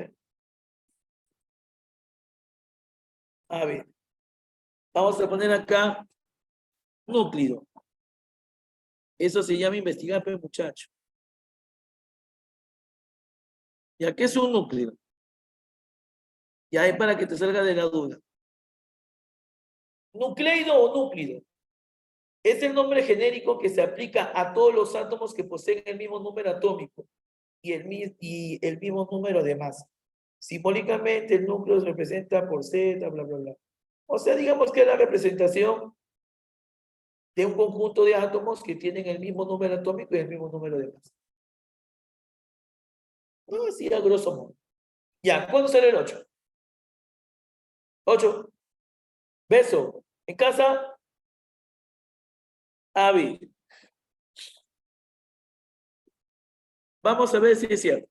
A ver, vamos a poner acá núcleo. Eso se llama investigar, muchacho. ¿Ya qué es un núcleo? Ya es para que te salga de la duda. ¿Nucleido o núcleo? Es el nombre genérico que se aplica a todos los átomos que poseen el mismo número atómico y el mismo número de masa. Simbólicamente el núcleo se representa por Z, bla, bla, bla. O sea, digamos que es la representación de un conjunto de átomos que tienen el mismo número atómico y el mismo número de masa. No, así a grosso modo. Ya, ¿cuándo sale el 8? 8. Beso. ¿En casa? Avi. Vamos a ver si es cierto.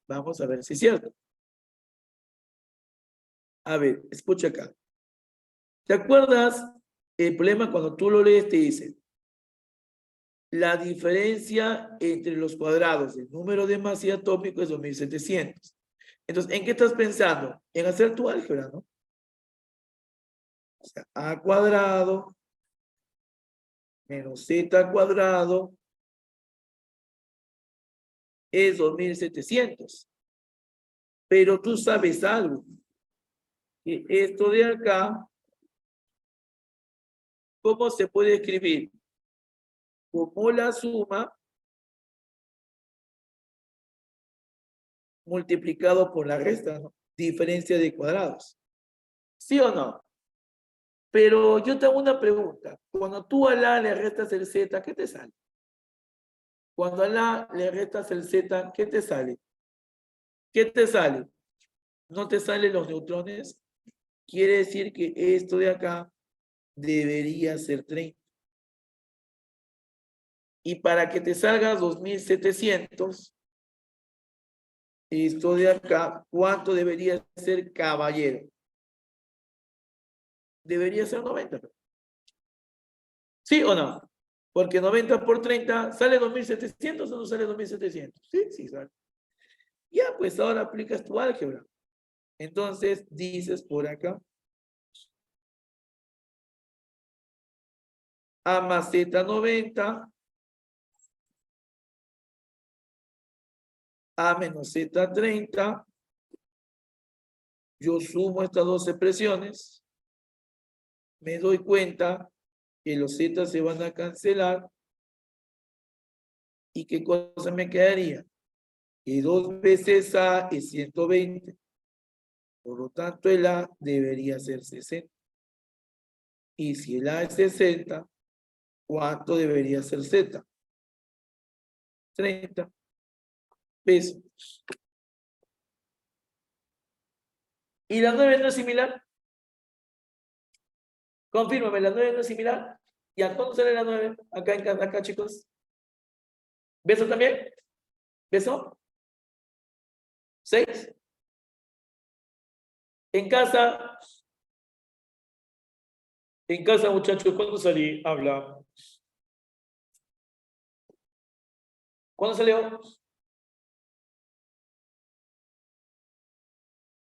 Vamos a ver si es cierto. A ver, escucha acá. ¿Te acuerdas el problema cuando tú lo lees? Te dice la diferencia entre los cuadrados del número de masa y atómico es 2700. Entonces, ¿en qué estás pensando? En hacer tu álgebra, ¿no? O sea, a cuadrado menos z cuadrado es 2700. Pero tú sabes algo. Que esto de acá, ¿cómo se puede escribir? Como la suma multiplicado por la resta, ¿no? Diferencia de cuadrados. ¿Sí o no? Pero yo te hago una pregunta. Cuando tú a la le restas el z, ¿qué te sale? Cuando a la le restas el z, ¿qué te sale? ¿Qué te sale? ¿No te salen los neutrones? Quiere decir que esto de acá debería ser 30. Y para que te salga 2700, esto de acá, ¿cuánto debería ser, caballero? Debería ser 90. ¿Sí o no? Porque 90 por 30, ¿sale 2700 o no sale 2700? Sí, sí sale. Ya, pues ahora aplicas tu álgebra. Entonces, dices por acá. A más Z 90. A menos Z 30. Yo sumo estas dos expresiones. Me doy cuenta que los Z se van a cancelar. ¿Y qué cosa me quedaría? Que 2 veces A es 120. Por lo tanto, el A debería ser 60. Y si el A es 60, ¿cuánto debería ser Z? 30 pesos. ¿Y la 9 no es similar? Confírmame, ¿la 9 no es similar? ¿Y a cuándo sale la 9? Acá, chicos. ¿Beso también? ¿Beso? 6. En casa, muchachos, ¿cuándo salí? Habla. ¿Cuándo salió?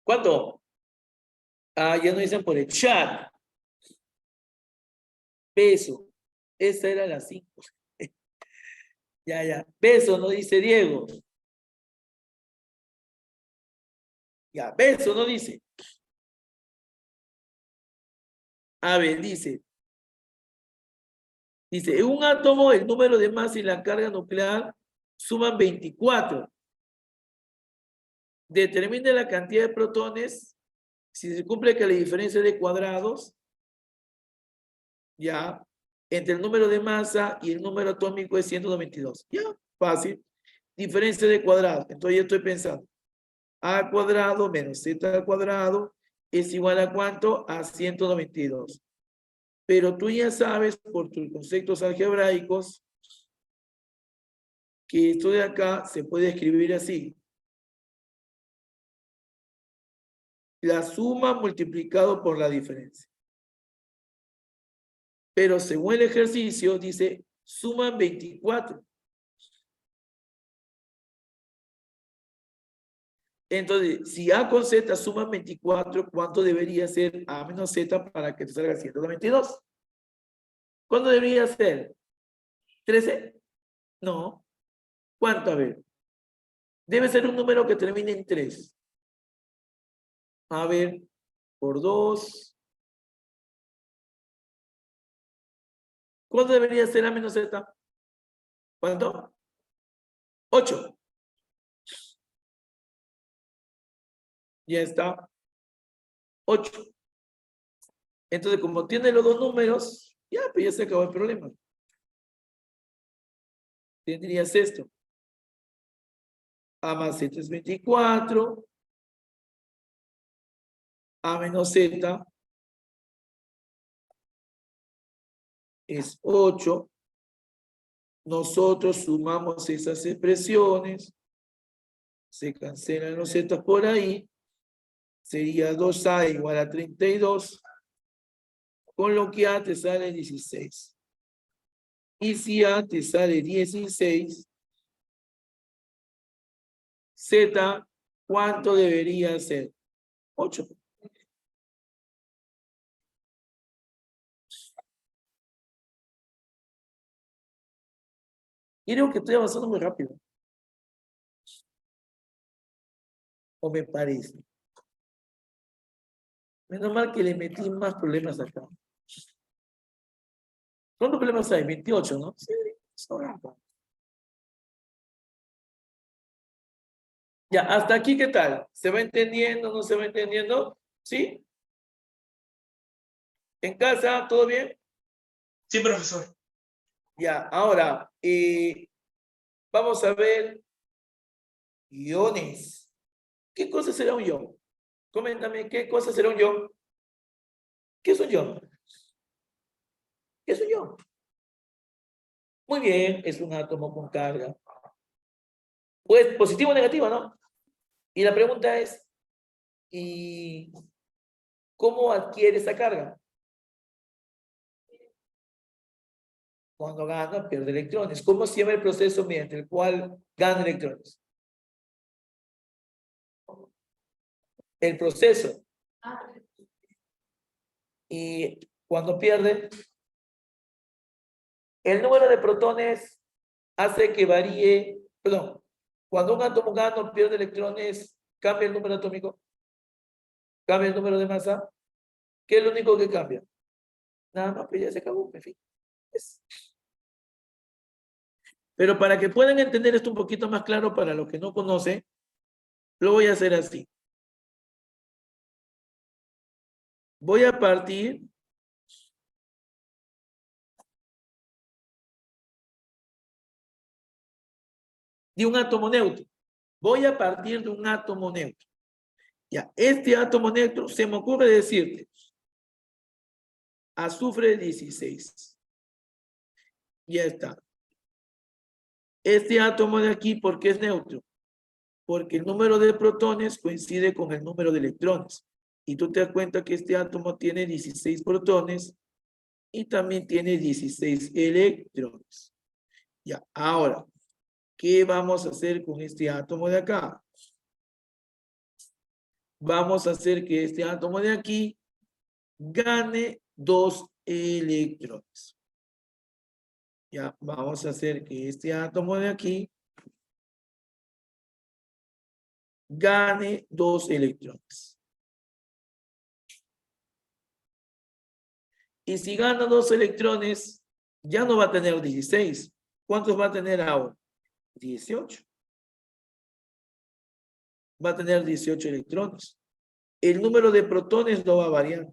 ¿Cuánto? Ah, ya no dicen por el chat. Beso. Esa era la 5. Ya. Beso, no dice Diego. Ya, beso, no dice. A ver, dice, en un átomo el número de masa y la carga nuclear suman 24. Determine la cantidad de protones si se cumple que la diferencia de cuadrados, ya, entre el número de masa y el número atómico es 192. Ya, fácil. Diferencia de cuadrados. Entonces yo estoy pensando, A cuadrado menos Z al cuadrado es igual a ¿cuánto? A 192. Pero tú ya sabes por tus conceptos algebraicos que esto de acá se puede escribir así. La suma multiplicado por la diferencia. Pero según el ejercicio dice suman 24. Entonces, si A con Z suman 24, ¿cuánto debería ser A menos Z para que te salga 192? ¿Cuánto debería ser? ¿13? No. ¿Cuánto? A ver. Debe ser un número que termine en 3. A ver, por 2. ¿Cuánto debería ser A menos Z? ¿Cuánto? 8. Ya está. 8. Entonces, como tiene los dos números, pues ya se acabó el problema. Tendrías esto. A más Z es 24. A menos Z es 8. Nosotros sumamos esas expresiones. Se cancelan los Z por ahí. Sería 2A igual a 32. Con lo que A te sale 16. Y si A te sale 16, Z, ¿cuánto debería ser? 8. Creo que estoy avanzando muy rápido. ¿O me parece? Menos mal que le metí más problemas acá. ¿Cuántos problemas hay? 28, ¿no? Sí, sobran. Ya, hasta aquí, ¿qué tal? ¿Se va entendiendo? ¿No se va entendiendo? ¿Sí? ¿En casa? ¿Todo bien? Sí, profesor. Ya, ahora, vamos a ver iones. ¿Qué cosa será un ion? Coméntame, ¿qué cosa será un ion? ¿Qué es un ion? ¿Qué es un ion? Muy bien, es un átomo con carga. Pues positivo o negativo, ¿no? Y la pregunta es, ¿y cómo adquiere esa carga? Cuando gana, pierde electrones. ¿Cómo se llama el proceso mediante el cual gana electrones? El proceso. Y cuando pierde, el número de protones hace que varíe, perdón, cuando un átomo gana o pierde electrones, cambia el número atómico, cambia el número de masa. ¿Qué es lo único que cambia? Nada más, pues ya se acabó, en fin. Pero para que puedan entender esto un poquito más claro para los que no conocen, lo voy a hacer así. Voy a partir de un átomo neutro. Voy a partir de un átomo neutro. Ya, este átomo neutro, se me ocurre decirte, azufre 16. Ya está. Este átomo de aquí, ¿por qué es neutro? Porque el número de protones coincide con el número de electrones. Y tú te das cuenta que este átomo tiene 16 protones y también tiene 16 electrones. Ya, ahora, ¿qué vamos a hacer con este átomo de acá? Vamos a hacer que este átomo de aquí gane 2 electrones. Ya, vamos a hacer que este átomo de aquí gane 2 electrones. Y si gana 2 electrones, ya no va a tener 16. ¿Cuántos va a tener ahora? 18. Va a tener 18 electrones. El número de protones no va a variar.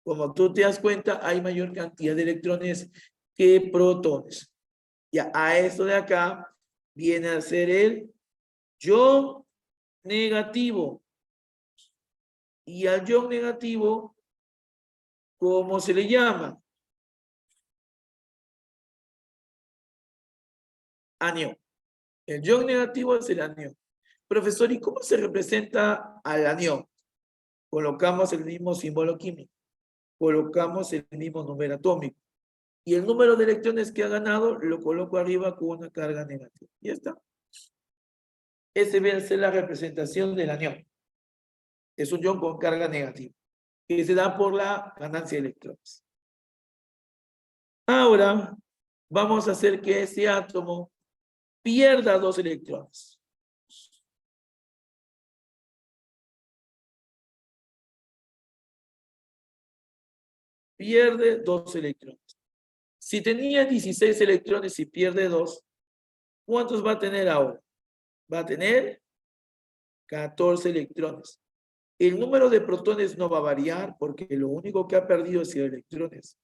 Como tú te das cuenta, hay mayor cantidad de electrones que protones. Ya a esto de acá viene a ser el ion negativo. Y al ion negativo, ¿cómo se le llama? Anión. El ion negativo es el anión. Profesor, ¿y cómo se representa al anión? Colocamos el mismo símbolo químico. Colocamos el mismo número atómico. Y el número de electrones que ha ganado lo coloco arriba con una carga negativa. Ya está. Esa va a ser la representación del anión. Es un ion con carga negativa, que se da por la ganancia de electrones. Ahora, vamos a hacer que ese átomo pierda 2 electrones. Pierde 2 electrones. Si tenía 16 electrones y pierde 2, ¿cuántos va a tener ahora? Va a tener 14 electrones. El número de protones no va a variar porque lo único que ha perdido es electrones.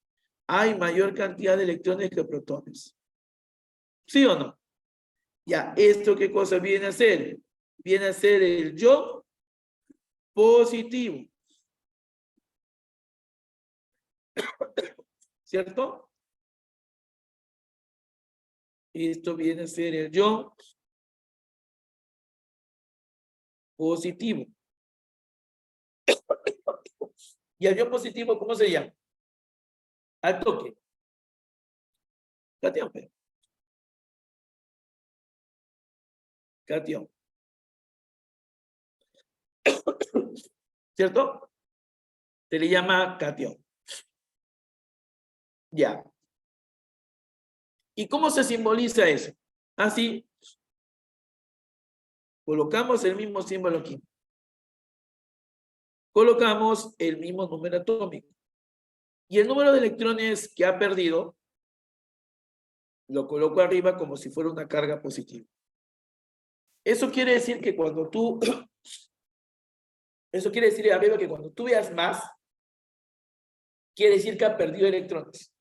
Hay mayor cantidad de electrones que protones. ¿Sí o no? Ya, ¿esto qué cosa viene a ser? Viene a ser el ion positivo. ¿Cierto? Esto viene a ser el ion positivo. ¿Y el ion positivo cómo se llama? Al toque. Catión. Catión. ¿Cierto? Se le llama catión. Ya. ¿Y cómo se simboliza eso? Así. Colocamos el mismo símbolo aquí. Colocamos el mismo número atómico. Y el número de electrones que ha perdido, lo coloco arriba como si fuera una carga positiva. Eso quiere decir que cuando tú... Eso quiere decir arriba que cuando tú veas más, quiere decir que ha perdido electrones.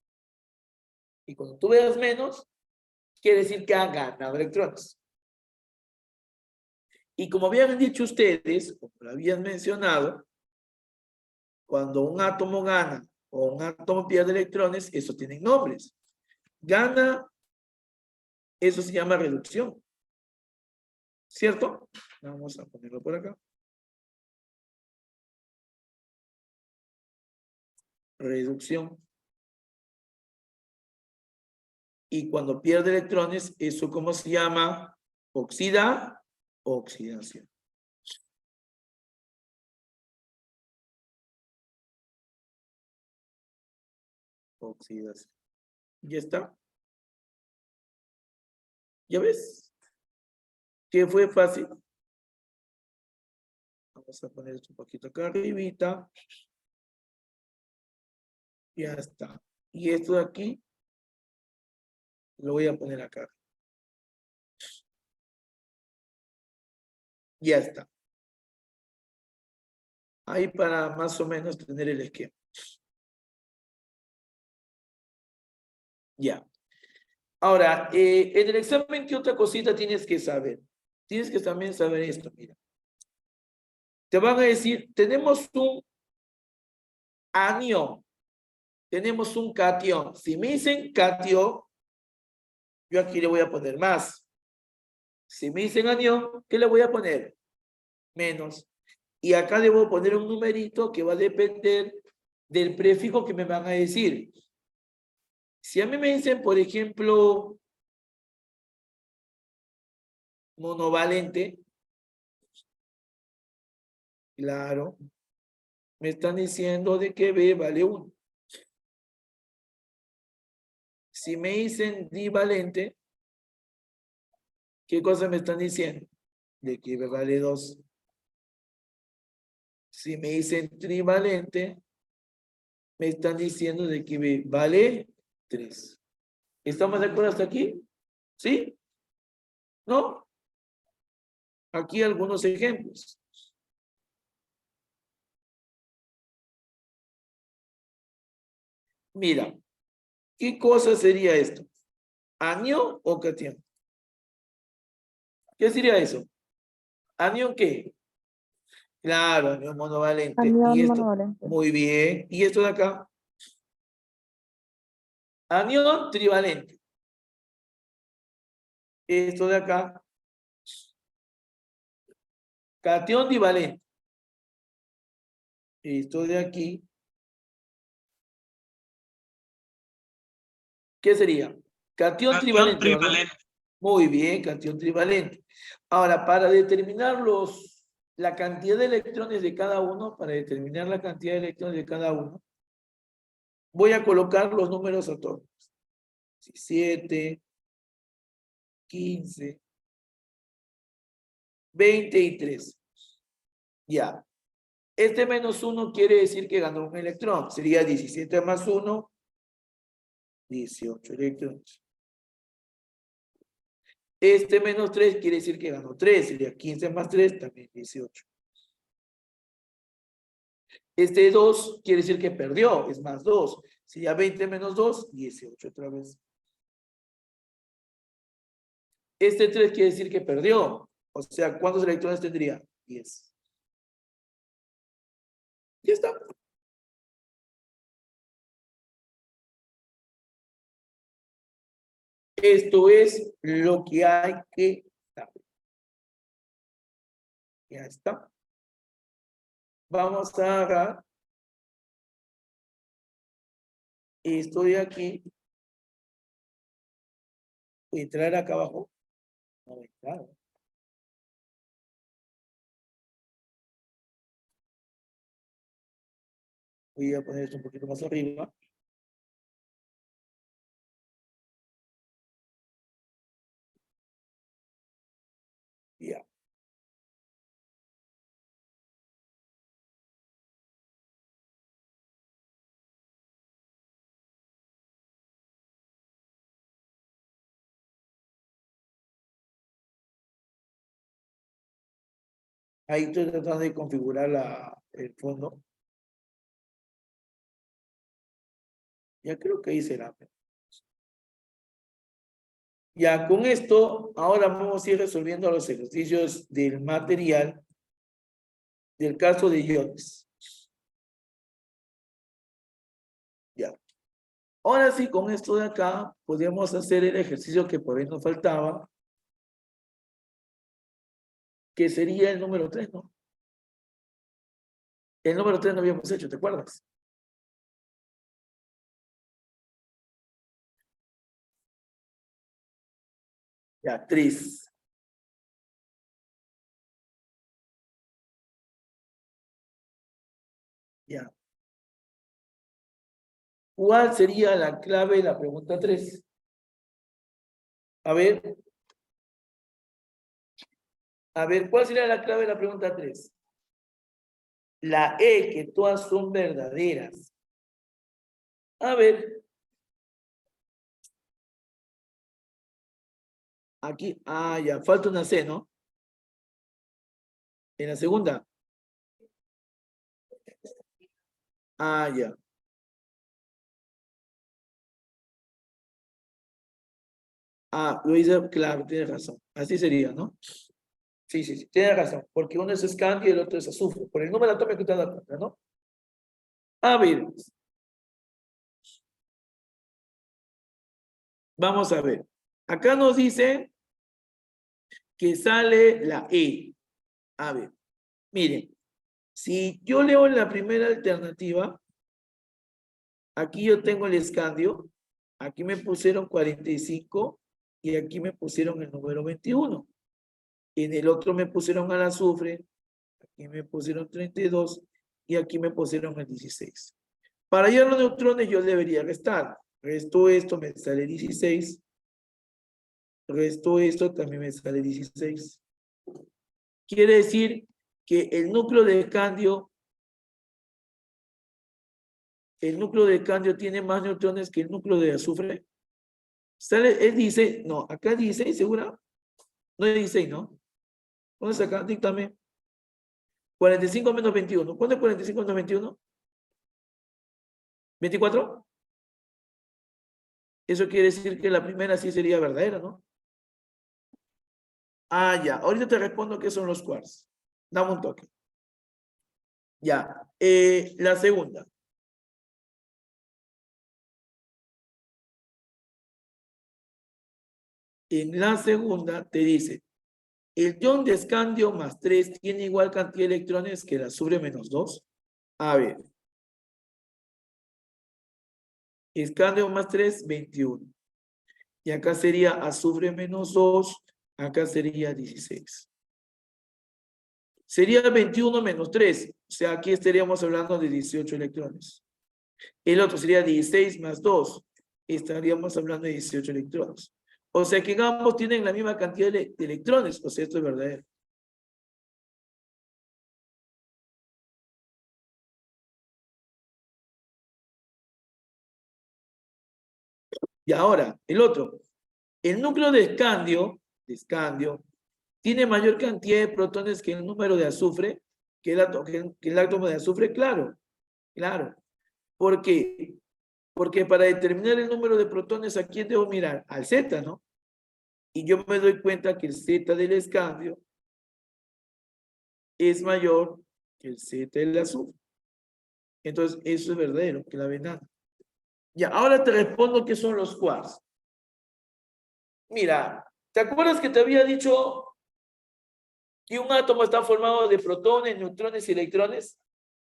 Y cuando tú veas menos, quiere decir que ha ganado electrones. Y como habían dicho ustedes, como lo habían mencionado, cuando un átomo gana o un átomo pierde electrones, eso tiene nombres. Gana, eso se llama reducción. ¿Cierto? Vamos a ponerlo por acá. Reducción. Y cuando pierde electrones, eso ¿cómo se llama? Oxidación. Oxidación. ¿Ya está? ¿Ya ves? ¿Qué fue fácil? Vamos a poner esto un poquito acá arribita. Ya está. Y esto de aquí lo voy a poner acá. Ya está. Ahí para más o menos tener el esquema. Ya. Ahora, en el examen, ¿qué otra cosita tienes que saber? Tienes que también saber esto, mira. Te van a decir, tenemos un anión, tenemos un catión. Si me dicen catión, yo aquí le voy a poner más. Si me dicen anión, ¿qué le voy a poner? Menos. Y acá debo poner un numerito que va a depender del prefijo que me van a decir. Si a mí me dicen, por ejemplo, monovalente, claro, me están diciendo de que B vale 1. Si me dicen divalente, ¿qué cosa me están diciendo? De que B vale 2. Si me dicen trivalente, me están diciendo de que B vale 3. ¿Estamos de acuerdo hasta aquí? ¿Sí? ¿No? Aquí algunos ejemplos. Mira, ¿qué cosa sería esto? ¿Anión o catión? ¿Qué sería eso? ¿Anión qué? Claro, anión monovalente. Anión ¿Y esto? monovalente. Muy bien. ¿Y esto de acá? Anión trivalente. Esto de acá. Catión divalente. Esto de aquí. ¿Qué sería? Catión Catión trivalente, ¿verdad? trivalente. Muy bien, catión trivalente. Ahora, para determinar la cantidad de electrones de cada uno, para determinar la cantidad de electrones de cada uno, voy a colocar los números atómicos. 17, 15, 20 y 3. Ya. Este menos 1 quiere decir que ganó un electrón. Sería 17 más 1, 18 electrones. Este menos 3 quiere decir que ganó 3. Sería 15 más 3, también 18. Este 2 quiere decir que perdió, es más 2. Sería 20 menos 2, 18 otra vez. Este 3 quiere decir que perdió. O sea, ¿cuántos electrones tendría? 10. Ya está. Esto es lo que hay que saber. Ya está. Vamos a agarrar esto de aquí. Voy a entrar acá abajo. No voy a entrar. Voy a poner esto un poquito más arriba. Ya. Ahí estoy tratando de configurar el fondo. Ya creo que ahí será. Ya con esto, ahora vamos a ir resolviendo los ejercicios del material del caso de iones. Ya. Ahora sí, con esto de acá, podríamos hacer el ejercicio que por ahí nos faltaba, que sería el número 3, ¿no? El número 3 no habíamos hecho, ¿te acuerdas? Ya, 3. Ya. ¿Cuál sería la clave de la pregunta 3? A ver, ¿cuál sería la clave de la pregunta 3? La E, que todas son verdaderas. A ver, Aquí, ya, falta una C, ¿no? En la segunda. Ya. Lo hice, claro, tienes razón. Así sería, ¿no? Sí, sí, sí, tienes razón. Porque uno es escandio y el otro es azufre. Por el número atómico te das cuenta, ¿no? A ver. Vamos a ver. Acá nos dice que sale la E. A ver. Miren. Si yo leo la primera alternativa, aquí yo tengo el escandio. Aquí me pusieron 45 y aquí me pusieron el número 21. En el otro me pusieron al azufre, aquí me pusieron 32 y aquí me pusieron el 16. Para hallar los neutrones yo debería restar. Resto esto, me sale 16. Resto esto, también me sale 16. Quiere decir que el núcleo de escandio tiene más neutrones que el núcleo de azufre. Sale, él dice, no, acá dice, ¿segura? No es 16, ¿no? ¿Dónde está acá? Díctame. 45 menos 21. ¿Cuánto es 45 menos 21? ¿24? Eso quiere decir que la primera sí sería verdadera, ¿no? Ya. Ahorita te respondo qué son los quarks. Dame un toque. Ya. La segunda. En la segunda te dice, el ion de escandio más 3 tiene igual cantidad de electrones que el azufre menos 2. A ver. Escandio más 3, 21. Y acá sería azufre menos 2, acá sería 16. Sería 21 menos 3, o sea, aquí estaríamos hablando de 18 electrones. El otro sería 16 más 2, estaríamos hablando de 18 electrones. O sea que ambos tienen la misma cantidad de electrones, o sea, esto es verdadero. Y ahora, el otro. El núcleo de escandio, tiene mayor cantidad de protones que el número de azufre, que el átomo de azufre, claro, claro. ¿Por qué? Porque para determinar el número de protones, ¿a quién debo mirar? Al Z, ¿no? Y yo me doy cuenta que el Z del escandio es mayor que el Z del azufre. Entonces, eso es verdadero, que la venada. Ya, ahora te respondo qué son los quarks. Mira, ¿te acuerdas que te había dicho que un átomo está formado de protones, neutrones y electrones?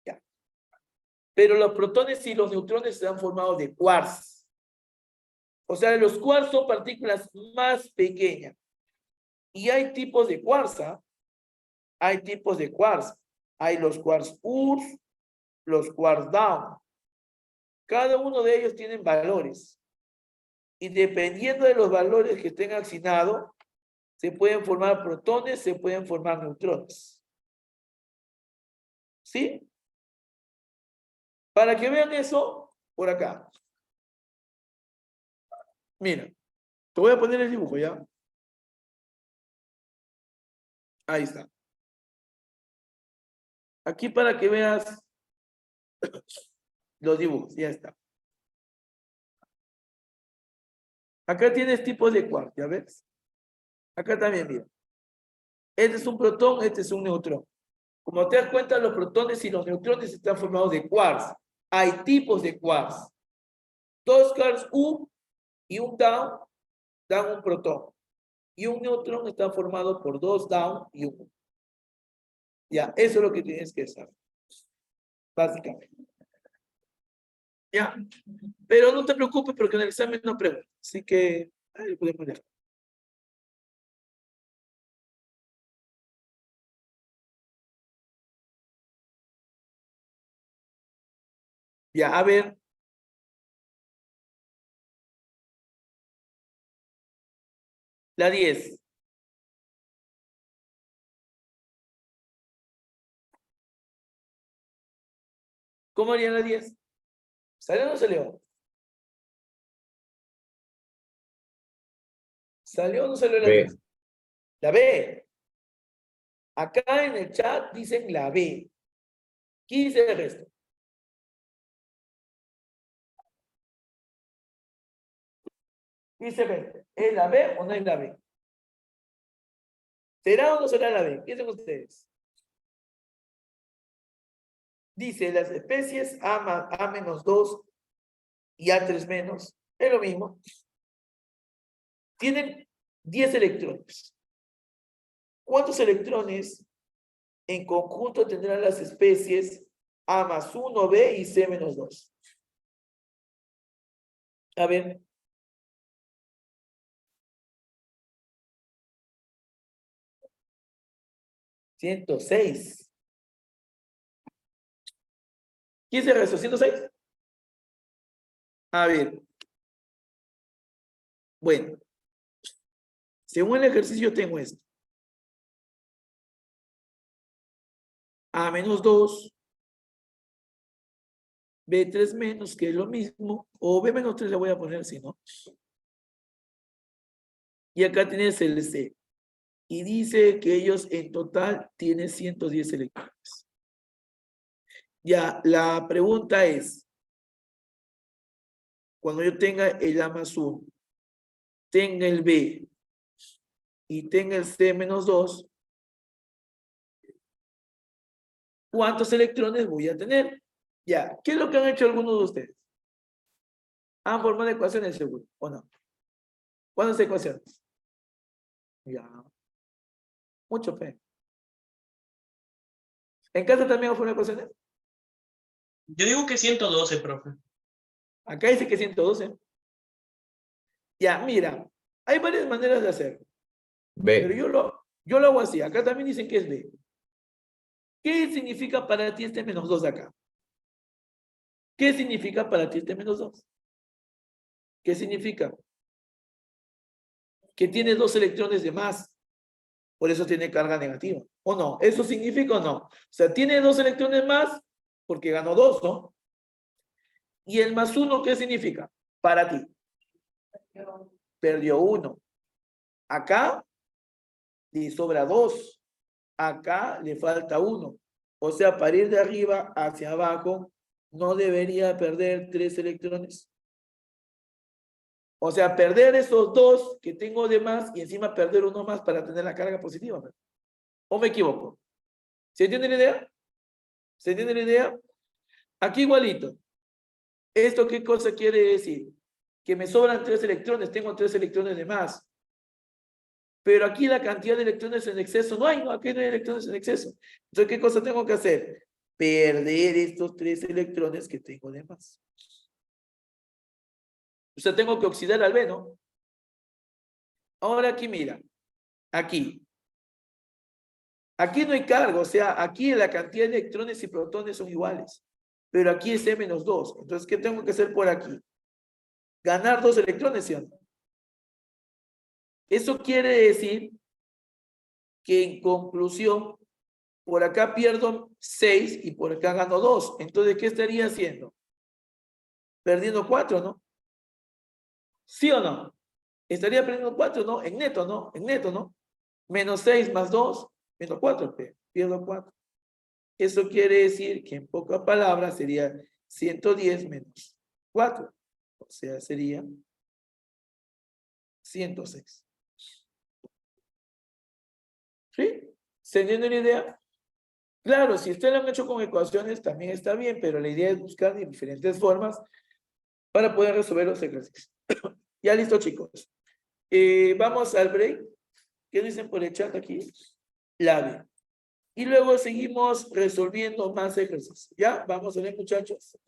Ya. Pero los protones y los neutrones están formados de quarks. O sea, los quarks son partículas más pequeñas. Y hay tipos de quarks, ¿ah? Hay tipos de quarks. Hay los quarks Urs, los quarks Down. Cada uno de ellos tienen valores. Y dependiendo de los valores que estén asignados, se pueden formar protones, se pueden formar neutrones. ¿Sí? Para que vean eso, por acá. Mira, te voy a poner el dibujo, ¿ya? Ahí está. Aquí para que veas los dibujos, ya está. Acá tienes tipos de quark, ¿ya ves? Acá también, mira. Este es un protón, este es un neutrón. Como te das cuenta, los protones y los neutrones están formados de quarks. Hay tipos de quarks. Dos quarks U y un down dan un protón. Y un neutrón está formado por dos down y un U. Ya, eso es lo que tienes que saber. Básicamente. Ya. Pero no te preocupes porque en el examen no pregunto. Así que ahí podemos dejar. Ya, a ver. La 10. ¿Cómo haría la 10? ¿Sale o no salió? ¿Salió o no salió la B. respuesta? La B. Acá en el chat dicen la B. ¿Qué dice el resto? Dice B. ¿Es la B o no es la B? ¿Será o no será la B? ¿Qué dicen ustedes? Dice las especies A-2 y A3 menos, es lo mismo. Tienen 10 electrones. ¿Cuántos electrones en conjunto tendrán las especies A+1, B y C-2? A ver. ¿106? ¿Quién se restó? ¿106? A ver. Bueno. Según el ejercicio tengo esto. A-2, B3 menos, que es lo mismo, o B-3 le voy a poner si no. Y acá tienes el C. Y dice que ellos en total tienen 110 electrones. Ya, la pregunta es, cuando yo tenga el A+1, tenga el B y tenga el C-2, ¿cuántos electrones voy a tener? Ya, ¿qué es lo que han hecho algunos de ustedes? ¿Han formado ecuaciones seguro o no? ¿Cuántas ecuaciones? Ya. Mucho fe. ¿En casa también han formado ecuaciones? Yo digo que 112, profe. Acá dice que 112. Ya, mira, hay varias maneras de hacerlo. Pero B. yo lo hago así. Acá también dicen que es B. ¿Qué significa para ti este -2 de acá? ¿Qué significa para ti este -2? ¿Qué significa? Que tiene 2 electrones de más. Por eso tiene carga negativa. ¿O no? ¿Eso significa o no? O sea, tiene 2 electrones más porque ganó 2, ¿no? ¿Y el +1 qué significa? Para ti. Perdió 1. Acá le sobra 2. Acá le falta 1. O sea, para ir de arriba hacia abajo, no debería perder 3 electrones. O sea, perder esos 2 que tengo de más y encima perder 1 más para tener la carga positiva. ¿O me equivoco? ¿Se entiende la idea? ¿Se entiende la idea? Aquí igualito. ¿Esto qué cosa quiere decir? Que me sobran 3 electrones, tengo 3 electrones de más. Pero aquí la cantidad de electrones en exceso no hay, no, aquí no hay electrones en exceso. Entonces, ¿qué cosa tengo que hacer? Perder estos 3 electrones que tengo de más. O sea, tengo que oxidar al B, ¿no? Ahora aquí, mira. Aquí. Aquí no hay carga, o sea, aquí la cantidad de electrones y protones son iguales. Pero aquí es E-2. Entonces, ¿qué tengo que hacer por aquí? Ganar 2 electrones, ¿sí o no? Eso quiere decir que en conclusión, por acá pierdo 6 y por acá gano 2. Entonces, ¿qué estaría haciendo? Perdiendo 4, ¿no? ¿Sí o no? Estaría perdiendo 4, ¿no? En neto, ¿no? En neto, ¿no? Menos 6 más 2, menos 4. Pierdo 4. Eso quiere decir que en pocas palabras sería 110 menos 4. O sea, sería 106. ¿Sí? ¿Se entiende la idea? Claro, si ustedes lo han hecho con ecuaciones también está bien, pero la idea es buscar diferentes formas para poder resolver los ejercicios. Ya listo, chicos. Vamos al break. ¿Qué dicen por el chat aquí? La B. Y luego seguimos resolviendo más ejercicios. ¿Ya? Vamos a ver, muchachos.